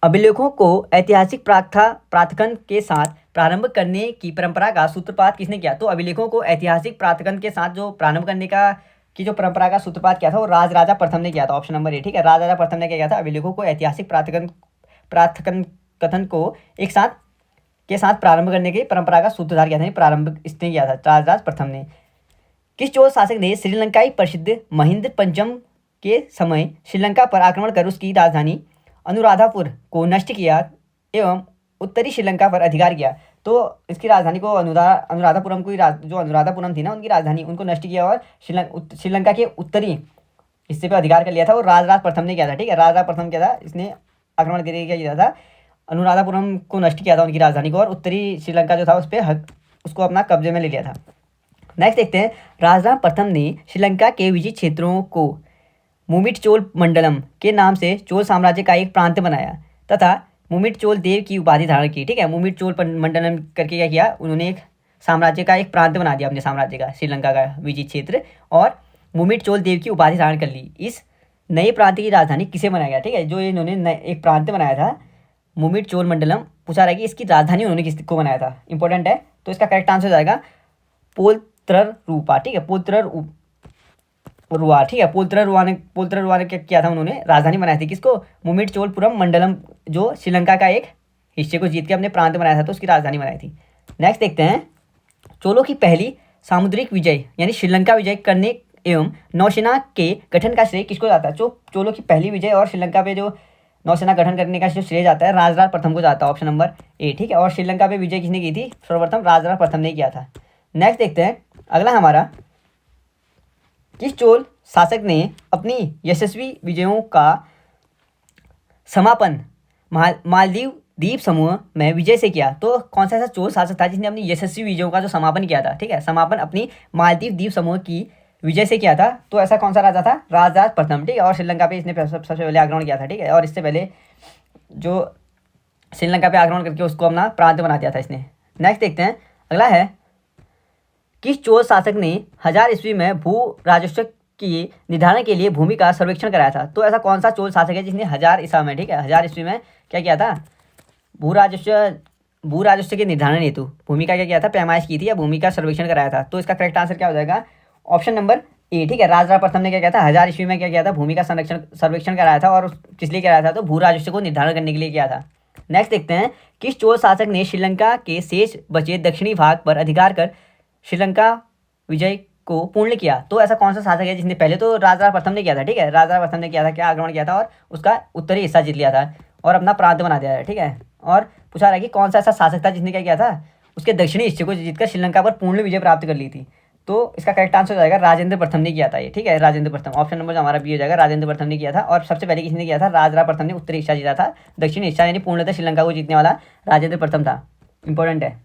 अभिलेखों को ऐतिहासिक प्रार्थकन के साथ प्रारंभ करने की परंपरा का सूत्रपात किसने किया? तो अभिलेखों को ऐतिहासिक प्रार्थकन के साथ जो प्रारंभ करने की जो परंपरा का सूत्रपात किया था वो राजराजा प्रथम ने किया था, ऑप्शन नंबर ए, ठीक है। राजराजा प्रथम ने क्या किया था? अभिलेखों को ऐतिहासिक प्रार्थकन कथन को एक साथ प्रारंभ करने की परंपरा का सूत्रधार किया था, प्रारंभ इसने किया था राजराज प्रथम ने। किस चोल शासक ने श्रीलंकाई प्रसिद्ध महिंद पंचम के समय श्रीलंका पर आक्रमण कर उसकी राजधानी अनुराधापुर को नष्ट किया एवं उत्तरी श्रीलंका पर अधिकार किया। तो इसकी राजधानी को अनुराधापुरम को जो अनुराधापुरम थी ना उनकी राजधानी, उनको नष्ट किया और श्रीलंका के उत्तरी हिस्से पर अधिकार कर लिया था। और राजराज प्रथम ने किया था, ठीक है। राजराज प्रथम क्या था, इसने आक्रमण करके क्या किया था, अनुराधापुरम को नष्ट किया था उनकी राजधानी को, और उत्तरी श्रीलंका जो था उस पर उसको अपना कब्जे में ले लिया था। नेक्स्ट देखते हैं, राजराज प्रथम ने श्रीलंका के विजित क्षेत्रों को मुमिट चोल मंडलम के नाम से चोल साम्राज्य का एक प्रांत बनाया तथा मुमिट चोल देव की उपाधि धारण की, ठीक है। मुमिट चोल मंडलम करके क्या किया, उन्होंने एक साम्राज्य का एक प्रांत बना दिया अपने साम्राज्य का, श्रीलंका का विजित क्षेत्र, और मुमिट चोल देव की उपाधि धारण कर ली। इस नए प्रांत की राजधानी किसे बनाया गया, ठीक है। जो इन्होंने एक प्रांत बनाया था मुमिट चोल मंडलम, पूछा रहा है कि इसकी राजधानी उन्होंने किसको बनाया था, इंपॉर्टेंट है। तो इसका करेक्ट आंसर हो जाएगा पोलत्रर रूपा, ठीक है। पोलत्रर रुआ, ठीक है। पोलत्रर रुआ ने क्या किया था, उन्होंने राजधानी बनाई थी किसको, मुमिट चोलपुरम मंडलम, जो श्रीलंका का एक हिस्से को जीत के अपने प्रांत बनाया था तो उसकी राजधानी बनाई थी। नेक्स्ट देखते हैं, चोलों की पहली सामुद्रिक विजय यानी श्रीलंका विजय करने एवं नौसेना के गठन का श्रेय किसको जाता है। चोलों की पहली विजय और श्रीलंका पे जो नौसेना गठन करने का जो श्रेय जाता है राजराज प्रथम को जाता है, ऑप्शन नंबर ए, ठीक है। और श्रीलंका पे विजय किसने की थी, सर्वप्रथम राजराज प्रथम ने किया था। नेक्स्ट देखते हैं अगला हमारा, किस चोल शासक ने अपनी यशस्वी विजयों का समापन मालदीव द्वीप समूह में विजय से किया। तो कौन सा ऐसा चोल शासक था जिसने अपनी यशस्वी विजयों का जो समापन किया था, ठीक है, समापन अपनी मालदीव द्वीप समूह की विजय से किया था। तो ऐसा कौन सा राजा था, राजराज प्रथम, ठीक है। और श्रीलंका पे इसने सबसे पहले आक्रमण किया था, ठीक है। और इससे पहले जो श्रीलंका पे आक्रमण करके उसको अपना प्रांत बना दिया था इसने। नेक्स्ट देखते हैं अगला है, किस चोल शासक ने 1000 ईस्वी में भू राजस्व के निर्धारण के लिए भूमि का सर्वेक्षण कराया था। तो ऐसा कौन सा चोल शासक है जिसने 1000 ईसा में, ठीक है, 1000 ईस्वी में क्या किया था, भू राजस्व के निर्धारण हेतु भूमि का क्या किया था, पैमाइश की थी या भूमि का सर्वेक्षण कराया था। तो इसका करेक्ट आंसर क्या हो जाएगा, ऑप्शन नंबर ए, ठीक है। राजराज प्रथम ने क्या किया था, 1000 ईस्वी में क्या किया था, भूमि का सर्वेक्षण कराया था। और किस लिए कराया था, तो भू राजस्व को निर्धारण करने के लिए किया था। नेक्स्ट देखते हैं, किस चोल शासक ने श्रीलंका के शेष बचे दक्षिणी भाग पर अधिकार कर श्रीलंका विजय को पूर्ण किया। तो ऐसा कौन सा शासक है जिसने, पहले तो राजराज प्रथम ने किया था, ठीक है। राजराज प्रथम ने किया था, क्या आक्रमण किया था और उसका उत्तरी हिस्सा जीत लिया था और अपना प्रांत बना दिया था, ठीक है। और पूछा रहा है कि कौन सा ऐसा शासक था जिसने क्या किया था, उसके दक्षिणी हिस्से को जीतकर श्रीलंका पर पूर्ण विजय प्राप्त कर ली थी। तो इसका करेक्ट आंसर हो जाएगा राजेंद्र प्रथम ने किया था ये, ठीक है। राजेंद्र प्रथम, ऑप्शन नंबर जो हमारा बी हो जाएगा, राजेंद्र प्रथम ने किया था। और सबसे पहले किसने किया था, राजराज प्रथम ने उत्तरी हिस्सा जीता था, दक्षिणी हिस्सा यानी पूर्णतः श्रीलंका को जीतने वाला राजेंद्र प्रथम था, इंपॉर्टेंट है।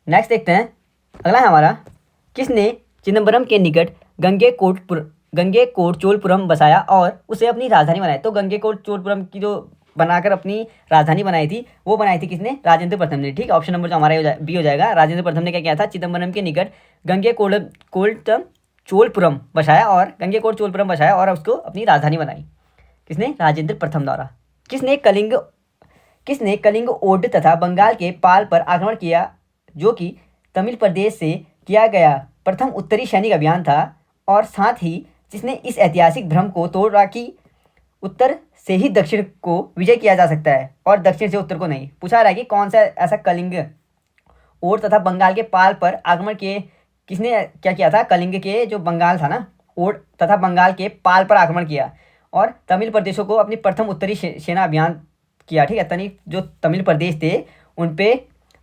नेक्स्ट देखते हैं अगला है हमारा, किसने चिदम्बरम के निकट गंगेकोट चोलपुरम बसाया और उसे अपनी राजधानी बनाई। तो गंगेकोट चोलपुरम की जो बनाकर अपनी राजधानी बनाई थी, वो बनाई थी किसने, राजेंद्र प्रथम ने, ठीक है। ऑप्शन नंबर जो हमारा बी हो जाएगा, राजेंद्र प्रथम ने क्या किया था, चिदम्बरम के निकट गंगेकोट चोलपुरम बसाया और उसको अपनी राजधानी बनाई। किसने, राजेंद्र प्रथम द्वारा। किसने कलिंग ओड तथा बंगाल के पाल पर आक्रमण किया, जो कि तमिल प्रदेश से किया गया प्रथम उत्तरी सैनिक अभियान था। और साथ ही जिसने इस ऐतिहासिक भ्रम को तोड़ा कि उत्तर से ही दक्षिण को विजय किया जा सकता है और दक्षिण से उत्तर को नहीं। पूछा रहा है कि कौन सा ऐसा कलिंग ओड तथा बंगाल के पाल पर आक्रमण किए, किसने क्या किया था, कलिंग के जो बंगाल था ना, ओड तथा बंगाल के पाल पर आक्रमण किया और तमिल प्रदेशों को अपनी प्रथम उत्तरी सेना अभियान किया, ठीक है। जो तमिल प्रदेश थे उन पे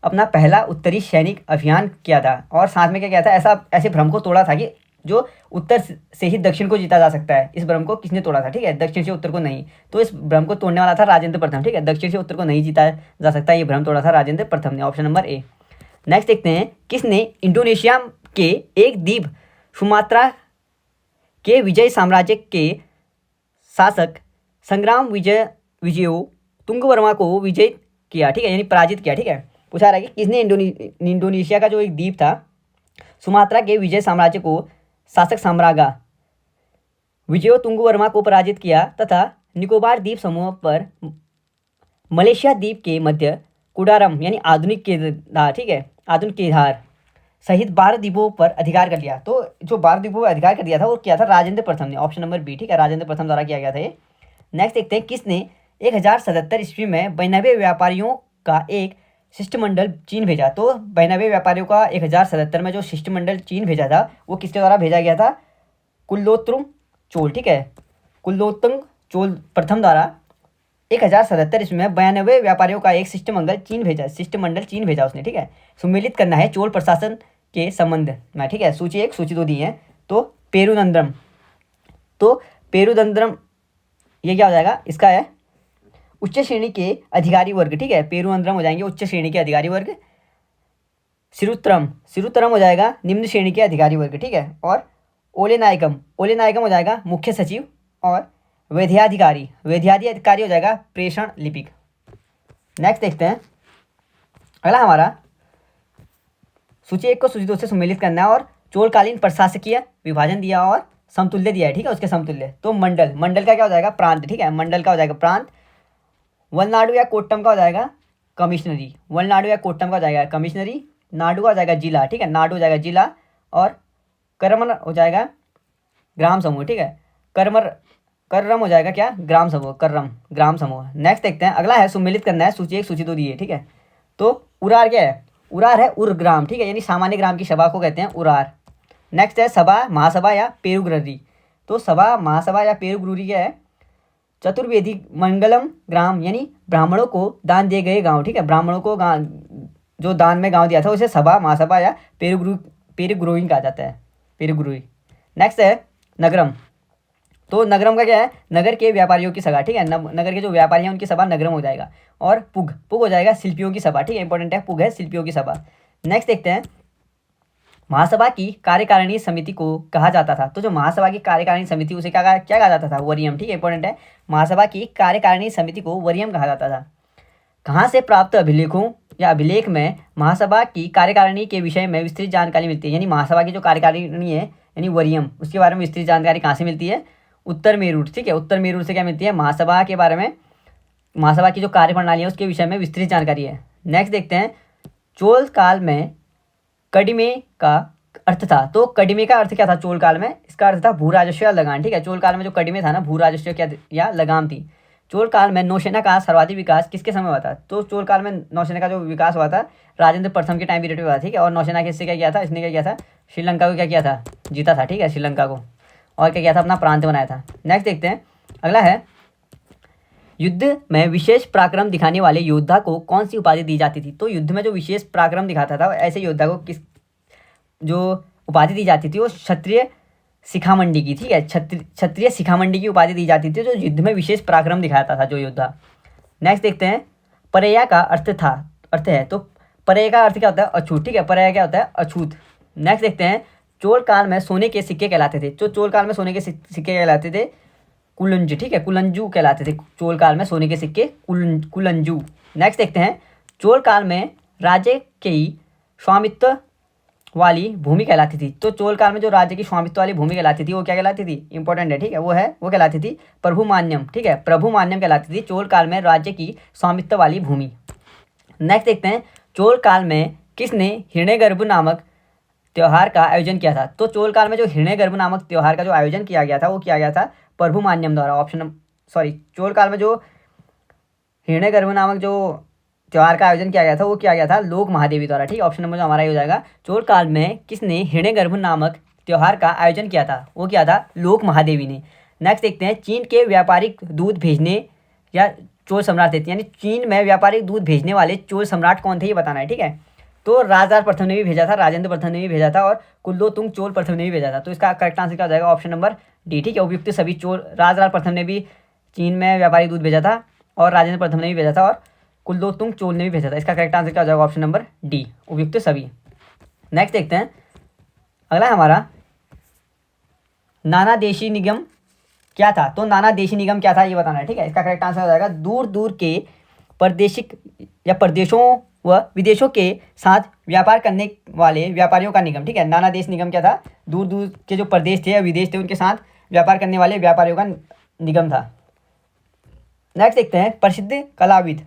अपना पहला उत्तरी सैनिक अभियान किया था। और साथ में क्या किया था, ऐसे भ्रम को तोड़ा था कि जो उत्तर से ही दक्षिण को जीता जा सकता है, इस भ्रम को किसने तोड़ा था, ठीक है, दक्षिण से उत्तर को नहीं। तो इस भ्रम को तोड़ने वाला था राजेंद्र प्रथम, ठीक है। दक्षिण से उत्तर को नहीं जीता जा सकता, ये भ्रम तोड़ा था राजेंद्र प्रथम ने, ऑप्शन नंबर ए। नेक्स्ट देखते हैं, किसने इंडोनेशिया के एक द्वीप सुमात्रा के विजय साम्राज्य के शासक संग्राम विजयो तुंगवर्मा को विजय किया, ठीक है, यानी पराजित किया, ठीक है। पूछा रहा है कि किसने इंडोनेशिया का जो एक द्वीप था सुमात्रा के विजय साम्राज्य को शासक सम्रागा विजयो तुंगवर्मा को पराजित किया तथा निकोबार द्वीप समूह पर मलेशिया द्वीप के मध्य कुडारम यानी आधुनिक केदार, ठीक है, आधुनिक केदार सहित 12 द्वीपों पर अधिकार कर लिया। तो जो 12 द्वीपों पर अधिकार कर दिया था वो किया था राजेंद्र प्रथम ने, ऑप्शन नंबर बी, ठीक है, राजेंद्र प्रथम द्वारा किया गया था ये। नेक्स्ट देखते हैं, किसने 1077 ईस्वी में 92 व्यापारियों का एक शिष्टमंडल चीन भेजा। तो 92 व्यापारियों का 1077 में जो शिष्टमंडल चीन भेजा था वो किसके द्वारा भेजा गया था, कुलोत्तुंग चोल, ठीक है, कुलोत्तुंग चोल प्रथम द्वारा 1077 ईस्वी में 92 व्यापारियों का एक शिष्टमंडल चीन भेजा उसने, ठीक है, सुमेलित करना है चोल प्रशासन के संबंध में, ठीक है। सूची 1 सूची 2 दी है। तो पेरुदंद्रम, तो पेरुदंद्रम ये क्या हो जाएगा, इसका है उच्च श्रेणी के अधिकारी वर्ग, ठीक है, पेरुदंद्रम हो जाएंगे उच्च श्रेणी के अधिकारी वर्ग। सिरुत्रम हो जाएगा निम्न श्रेणी के अधिकारी वर्ग, ठीक है। और ओलेनायकम हो जाएगा मुख्य सचिव। और वैद्याधिकारी हो जाएगा प्रेषण लिपिक। नेक्स्ट देखते हैं अगला हमारा, सूची 1 को सूची 2 से सम्मिलित करना है और चोलकालीन प्रशासकीय विभाजन दिया और समतुल्य दिया है, ठीक है, उसके समतुल्य। तो मंडल का क्या हो जाएगा, प्रांत, ठीक है, मंडल का हो जाएगा प्रांत। वलनाडु या कोट्टम का हो जाएगा कमिश्नरी, नाडु का हो जाएगा जिला, ठीक है, नाडु हो जाएगा जिला। और करमन हो जाएगा ग्राम समूह, ठीक है, कर्रम हो जाएगा क्या, ग्राम समूह। नेक्स्ट देखते हैं अगला है सुमेलित करना है, सूची 1 सूची 2 दी है, ठीक है। तो उरार क्या है, उरार है उर्ग्राम, ठीक है, यानी सामान्य ग्राम की सभा को कहते हैं उरार। नेक्स्ट है सभा महासभा या पेरुग्ररी। तो सभा महासभा या पेरुग्रुरी क्या है, चतुर्वेदी मंगलम ग्राम, यानी ब्राह्मणों को दान दिए गए गांव, ठीक है, ब्राह्मणों को जो दान में गांव दिया था उसे सभा महासभा या पेरुग्रुई कहा जाता है, पेरुग्रुई। नेक्स्ट है नगरम। तो नगरम का क्या है, नगर के व्यापारियों की सभा, ठीक है, नगर के जो व्यापारी हैं उनकी सभा नगरम हो जाएगा। और पुग हो जाएगा शिल्पियों की सभा, ठीक है, इंपॉर्टेंट है, पुग है शिल्पियों की सभा। नेक्स्ट देखते हैं महासभा की कार्यकारिणी समिति को कहा जाता था। तो जो महासभा की कार्यकारिणी समिति उसे क्या कहा जाता था, वरियम, ठीक है, इंपॉर्टेंट है, महासभा की कार्यकारिणी समिति को वरियम कहा जाता था। कहाँ से प्राप्त अभिलेखों या अभिलेख में महासभा की कार्यकारिणी के विषय में विस्तृत जानकारी मिलती है, यानी महासभा की जो कार्यकारिणी है यानी वरियम, उसके बारे में विस्तृत जानकारी कहाँ से मिलती है, उत्तर मेरूर, ठीक है, उत्तर मेरूर से क्या मिलती है, महासभा के बारे में, महासभा की जो कार्यप्रणाली है उसके विषय में विस्तृत जानकारी है। नेक्स्ट देखते हैं चोल काल में कडिमे का अर्थ था। तो कडिमे का अर्थ क्या था चोल काल में, इसका अर्थ था भू राजस्व या लगान, ठीक है, चोल काल में जो कडिमे था ना, भू राजस्व क्या या लगाम थी। चोल काल में नौसेना का सर्वाधिक विकास किसके समय हुआ था। तो चोल काल में नौसेना का जो विकास हुआ था राजेंद्र प्रथम के टाइम पीरियड में हुआ, ठीक है। और नौसेना किससे क्या किया था, इसने क्या किया था, श्रीलंका को क्या किया था, जीता था, ठीक है, श्रीलंका को, और क्या किया था, अपना प्रांत बनाया था। नेक्स्ट देखते हैं अगला है युद्ध में विशेष पराक्रम दिखाने वाले योद्धा को कौन सी उपाधि दी जाती थी। तो युद्ध में जो विशेष पराक्रम दिखाता था ऐसे योद्धा को किस जो उपाधि दी जाती थी वो क्षत्रिय शिखामंडी की, ठीक है, क्षत्रिय शिखामंडी की उपाधि दी जाती थी जो युद्ध में विशेष पराक्रम दिखाता था जो योद्धा। नेक्स्ट देखते हैं परया का अर्थ है। तो परया का अर्थ क्या होता है, अछूत, ठीक है, परया क्या होता है, अछूत। नेक्स्ट देखते हैं चोल काल में सोने के सिक्के कहलाते थे। जो चोल काल में सोने के सिक्के कहलाते थे कुलंज, ठीक है, कुलंजू कहलाते थे चोल काल में सोने के सिक्के कुलंजू। नेक्स्ट देखते हैं चोल काल में राज्य की स्वामित्व वाली भूमि कहलाती थी। तो चोल काल में जो राज्य की स्वामित्व वाली भूमि कहलाती थी वो क्या कहलाती थी, इंपॉर्टेंट है, ठीक है, वो कहलाती थी प्रभुमान्यम, ठीक है, प्रभुमान्यम कहलाती थी चोल काल में राज्य की स्वामित्व वाली भूमि। नेक्स्ट देखते हैं चोल काल में किसने हिरण्यगर्भ नामक त्यौहार का आयोजन किया था। तो चोल काल में जो हिरण्यगर्भ नामक त्यौहार का जो आयोजन किया गया था वो किया गया था प्रभुमान्यम द्वारा। चोल काल में जो हिरण्यगर्भ नामक जो त्यौहार का आयोजन किया गया था वो किया गया था लोक महादेवी द्वारा, ठीक है, ऑप्शन नंबर जो हमारा ये हो जाएगा। चोल काल में किसने हिरण्यगर्भ नामक त्यौहार का आयोजन किया था, वो किया था लोक महादेवी ने। नेक्स्ट देखते हैं चीन के व्यापारिक दूध भेजने या चोल सम्राट थे, यानी चीन में व्यापारिक दूध भेजने वाले चोल सम्राट कौन थे ये बताना है, ठीक है। तो राजराज प्रथम ने भी भेजा था, राजेंद्र प्रथम ने भी भेजा था और कुलोत्तुंग चोल प्रथम ने भी भेजा था। तो इसका करेक्ट आंसर क्या हो जाएगा, ऑप्शन नंबर डी, ठीक है, उपयुक्त सभी चोल, राजराज प्रथम ने भी चीन में व्यापारिक दूध भेजा था और राजेंद्र प्रथम ने भी भेजा था और कुलोत्तुंग चोल ने भी भेजा था। इसका करेक्ट आंसर क्या हो जाएगा, ऑप्शन नंबर डी, उपयुक्त सभी। नेक्स्ट देखते हैं अगला हमारा नाना देशी निगम क्या था। तो नाना देशी निगम क्या था ये बताना है, ठीक है। इसका करेक्ट आंसर हो जाएगा दूर दूर के प्रादेशिक या प्रदेशों व विदेशों के साथ व्यापार करने वाले व्यापारियों का निगम, ठीक है। नाना देश निगम क्या था, दूर दूर के जो प्रदेश थे या विदेश थे उनके साथ व्यापार करने वाले व्यापारियों का निगम था। नेक्स्ट देखते हैं प्रसिद्ध कलाविद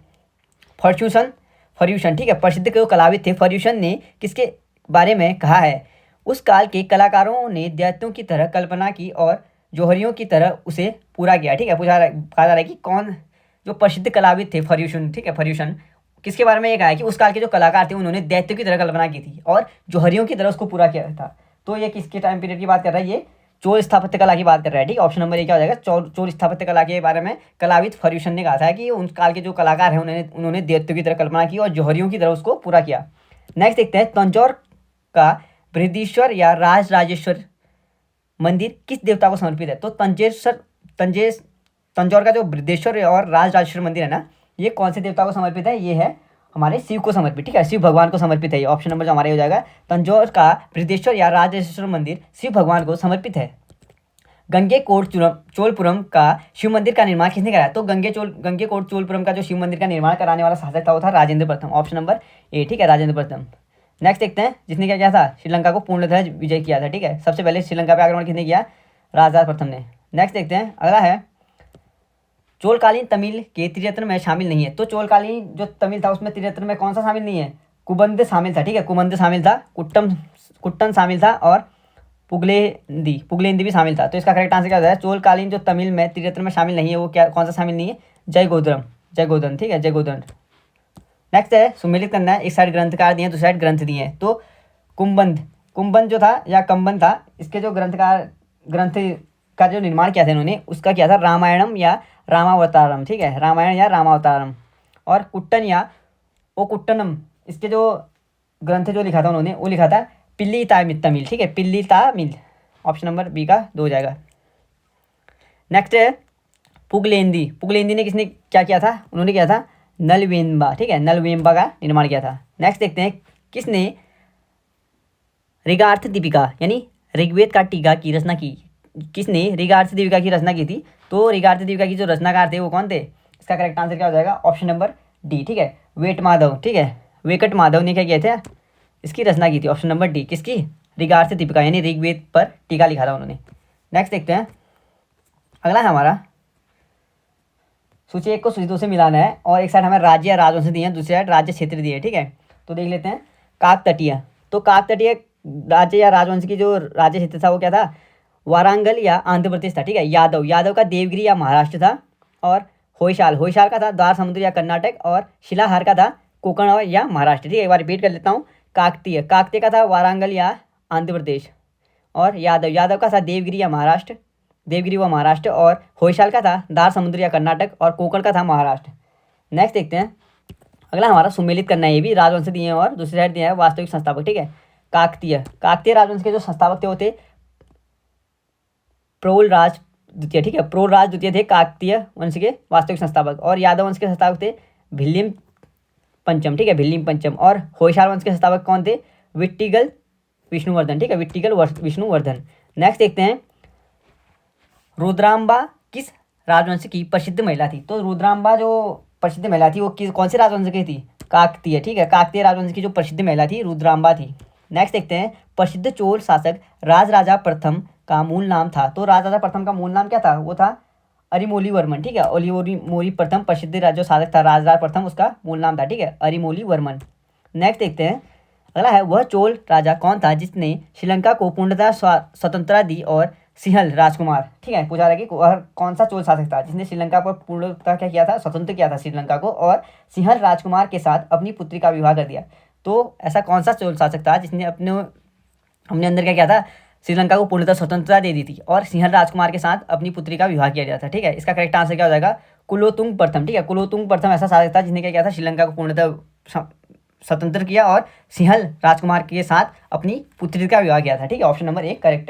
फर्यूशन, ठीक है, प्रसिद्ध जो कलाविद थे फर्यूशन ने किसके बारे में कहा है, उस काल के कलाकारों ने दैत्यों की तरह कल्पना की और जौहरियों की तरह उसे पूरा किया, ठीक है। कहा जा रहा है कि कौन जो प्रसिद्ध कलाविद थे फर्यूशन, ठीक है, फर्यूशन किसके बारे में ये कहा है कि उस काल के जो कलाकार थे उन्होंने दैत्यों की तरह कल्पना की थी और जौहरियों की तरह उसको पूरा किया था। तो ये किसके टाइम पीरियड की बात कर रहा है, ये चोल स्थापत्य कला की बात कर रहा है, ठीक है। ऑप्शन नंबर ए क्या हो जाएगा, चोल स्थापत्य कला के बारे में कलाविद फर्यूशन ने कहा था कि उन काल के जो कलाकार हैं उन्होंने दैत्यों की तरह कल्पना की और जौहरियों की तरह उसको पूरा किया। नेक्स्ट देखते हैं, तंजौर का बृहदीश्वर या राजराजेश्वर मंदिर किस देवता को समर्पित है। तो तंजौर का जो बृहदेश्वर और राजराजेश्वर मंदिर है ना, ये कौन से देवता को समर्पित है, ये है हमारे शिव को समर्पित, ठीक है, शिव भगवान को समर्पित है। ये ऑप्शन नंबर जो हमारे हो जाएगा, तंजौर का बृहदेश्वर या राजराजेश्वर मंदिर शिव भगवान को समर्पित है। गंगेकोट चोलपुरम का शिव मंदिर का निर्माण किसने कराया। तो गंगेकोट चोलपुरम का जो शिव मंदिर का निर्माण कराने वाला शासक था वो था राजेंद्र प्रथम, ऑप्शन नंबर ए, ठीक है, राजेंद्र प्रथम। नेक्स्ट देखते हैं, जिसने क्या किया था, श्रीलंका को पूर्णतः विजय किया था, ठीक है। सबसे पहले श्रीलंका पे आक्रमण किसने किया, राजराज प्रथम ने। नेक्स्ट देखते हैं, अगला है, चोलकालीन तमिल के त्रिरत्न में शामिल नहीं है। तो चोलकालीन जो तमिल था उसमें त्रिरत्न में कौन सा शामिल नहीं है, कुबंद शामिल था, ठीक है, कुबंद शामिल था, कुट्टन शामिल था और पुगलेंदी भी शामिल था। तो इसका करेक्ट आंसर क्या होता है, चोलकालीन जो तमिल में त्रिरत्न में शामिल नहीं है वो क्या, कौन सा शामिल नहीं है, जयगोधन, ठीक है, जयगोधन। नेक्स्ट है, सुमेलित करना है, एक साइड ग्रंथकार दिए, दूसरी साइड ग्रंथ दिए हैं। तो कुंभन जो था या कंबन था, इसके जो ग्रंथ का जो निर्माण किया था इन्होंने, उसका किया था रामायणम या रामावतारम, ठीक है, रामायण या रामावतारम। और कुट्टन या ओकुट्टनम, इसके जो ग्रंथ जो लिखा था उन्होंने, वो लिखा था पिल्ली तमिल, ठीक है, पिल्ली तमिल। ऑप्शन नंबर बी का 2 हो जाएगा। नेक्स्ट है, पुगलेंदी ने किसने क्या किया था, उन्होंने किया था नलवेम्बा, ठीक है, नलवेम्बा का निर्माण किया था। नेक्स्ट देखते हैं, किसने ऋगार्थ दीपिका यानी ऋग्वेद का टीका की रचना की, किसने ऋगार्थ दीपिका की रचना की थी। तो ऋगार्थ दीपिका की जो रचनाकार थे वो कौन थे, इसका करेक्ट आंसर क्या हो जाएगा, ऑप्शन नंबर डी, ठीक है, वेट माधव, ठीक है, वेकट माधव ने क्या किया था, इसकी रचना की थी, ऑप्शन नंबर डी, किसकी, ऋगार्थ दीपिका यानी ऋग्वेद पर टीका लिखा था उन्होंने। नेक्स्ट देखते हैं, अगला है हमारा, सूची 1 को सूची 2 से मिलाना है और एक साइड हमें राज्य या राजवंश दिए हैं, दूसरी साइड राज्य क्षेत्र दिए, ठीक है। तो देख लेते हैं, काकतटीय, तो काकतटीय राज्य या राजवंश की जो राज्य क्षेत्र था वो क्या था, वारांगल या आंध्र प्रदेश था, ठीक है। यादव का देवगिरी या महाराष्ट्र था। और होयसाल का था द्वार समुद्र या कर्नाटक। और शिलाहार का था कोकण और या महाराष्ट्र, ठीक है। एक बार रिपीट कर लेता हूँ, काकतीय का था वारांगल या आंध्र प्रदेश। और यादव का था देवगिरी या महाराष्ट्र, देवगिरी व महाराष्ट्र। और होयसाल का था दार समुद्र या कर्नाटक। और कोकण का था महाराष्ट्र। नेक्स्ट देखते हैं, अगला हमारा सुमेलित करना है, ये भी राजवंश दिए हैं और दूसरी साइड दिया है वास्तविक संस्थापक, ठीक है। काकतीय राजवंश के जो संस्थापक थे वो थे प्रोलराज द्वितीय, ठीक है, प्रोलराज द्वितीय थे काकतीय वंश के वास्तविक संस्थापक। और यादव वंश के संस्थापक थे भिल्लिम पंचम, ठीक है, भिल्लिम पंचम। और होयसाल वंश के संस्थापक कौन थे, विट्टिगल विष्णुवर्धन, ठीक है, विट्टिगल विष्णुवर्धन। नेक्स्ट देखते हैं, रुद्रांबा किस राजवंश की प्रसिद्ध महिला थी। तो रुद्रांबा जो प्रसिद्ध महिला थी वो कौन से राजवंश की थी, काकतीय, ठीक है, काकतीय राजवंश की जो प्रसिद्ध महिला थी रुद्रांबा थी। नेक्स्ट देखते हैं, प्रसिद्ध चोल शासक राजराजा प्रथम का मूल नाम था। तो राजराजा प्रथम का मूल नाम क्या था, वो था अरिमोलीवर्मन, ठीक है, अरिमोली प्रथम प्रसिद्ध जो शासक था राजराजा प्रथम, उसका मूल नाम था, ठीक है, अरिमोलीवर्मन। नेक्स्ट देखते हैं, अगला है, वह चोल राजा कौन था जिसने श्रीलंका को पूर्णतः स्वतंत्रता दी। और सिंहल राजकुमार, ठीक है, पूछा रहा है कि वह कौन सा चोल शासक था जिसने श्रीलंका पर पूर्णतः क्या किया था, स्वतंत्र किया था श्रीलंका को और सिंहल राजकुमार के साथ अपनी पुत्री का विवाह कर दिया। तो ऐसा कौन सा चोल शासक था जिसने अपने अंदर क्या किया था, श्रीलंका को पूर्णतः स्वतंत्रता दे दी थी और सिंहल राजकुमार के साथ अपनी पुत्री का विवाह किया गया था, ठीक है। इसका करेक्ट आंसर क्या हो जाएगा, कुलोतुंग प्रथम, ठीक है, कुलोतुंग प्रथम ऐसा शासक था जिसने क्या किया था, श्रीलंका को पूर्णतः स्वतंत्र किया और सिंहल राजकुमार के साथ अपनी पुत्री का विवाह किया था, ठीक है। ऑप्शन नंबर 1 करेक्ट है।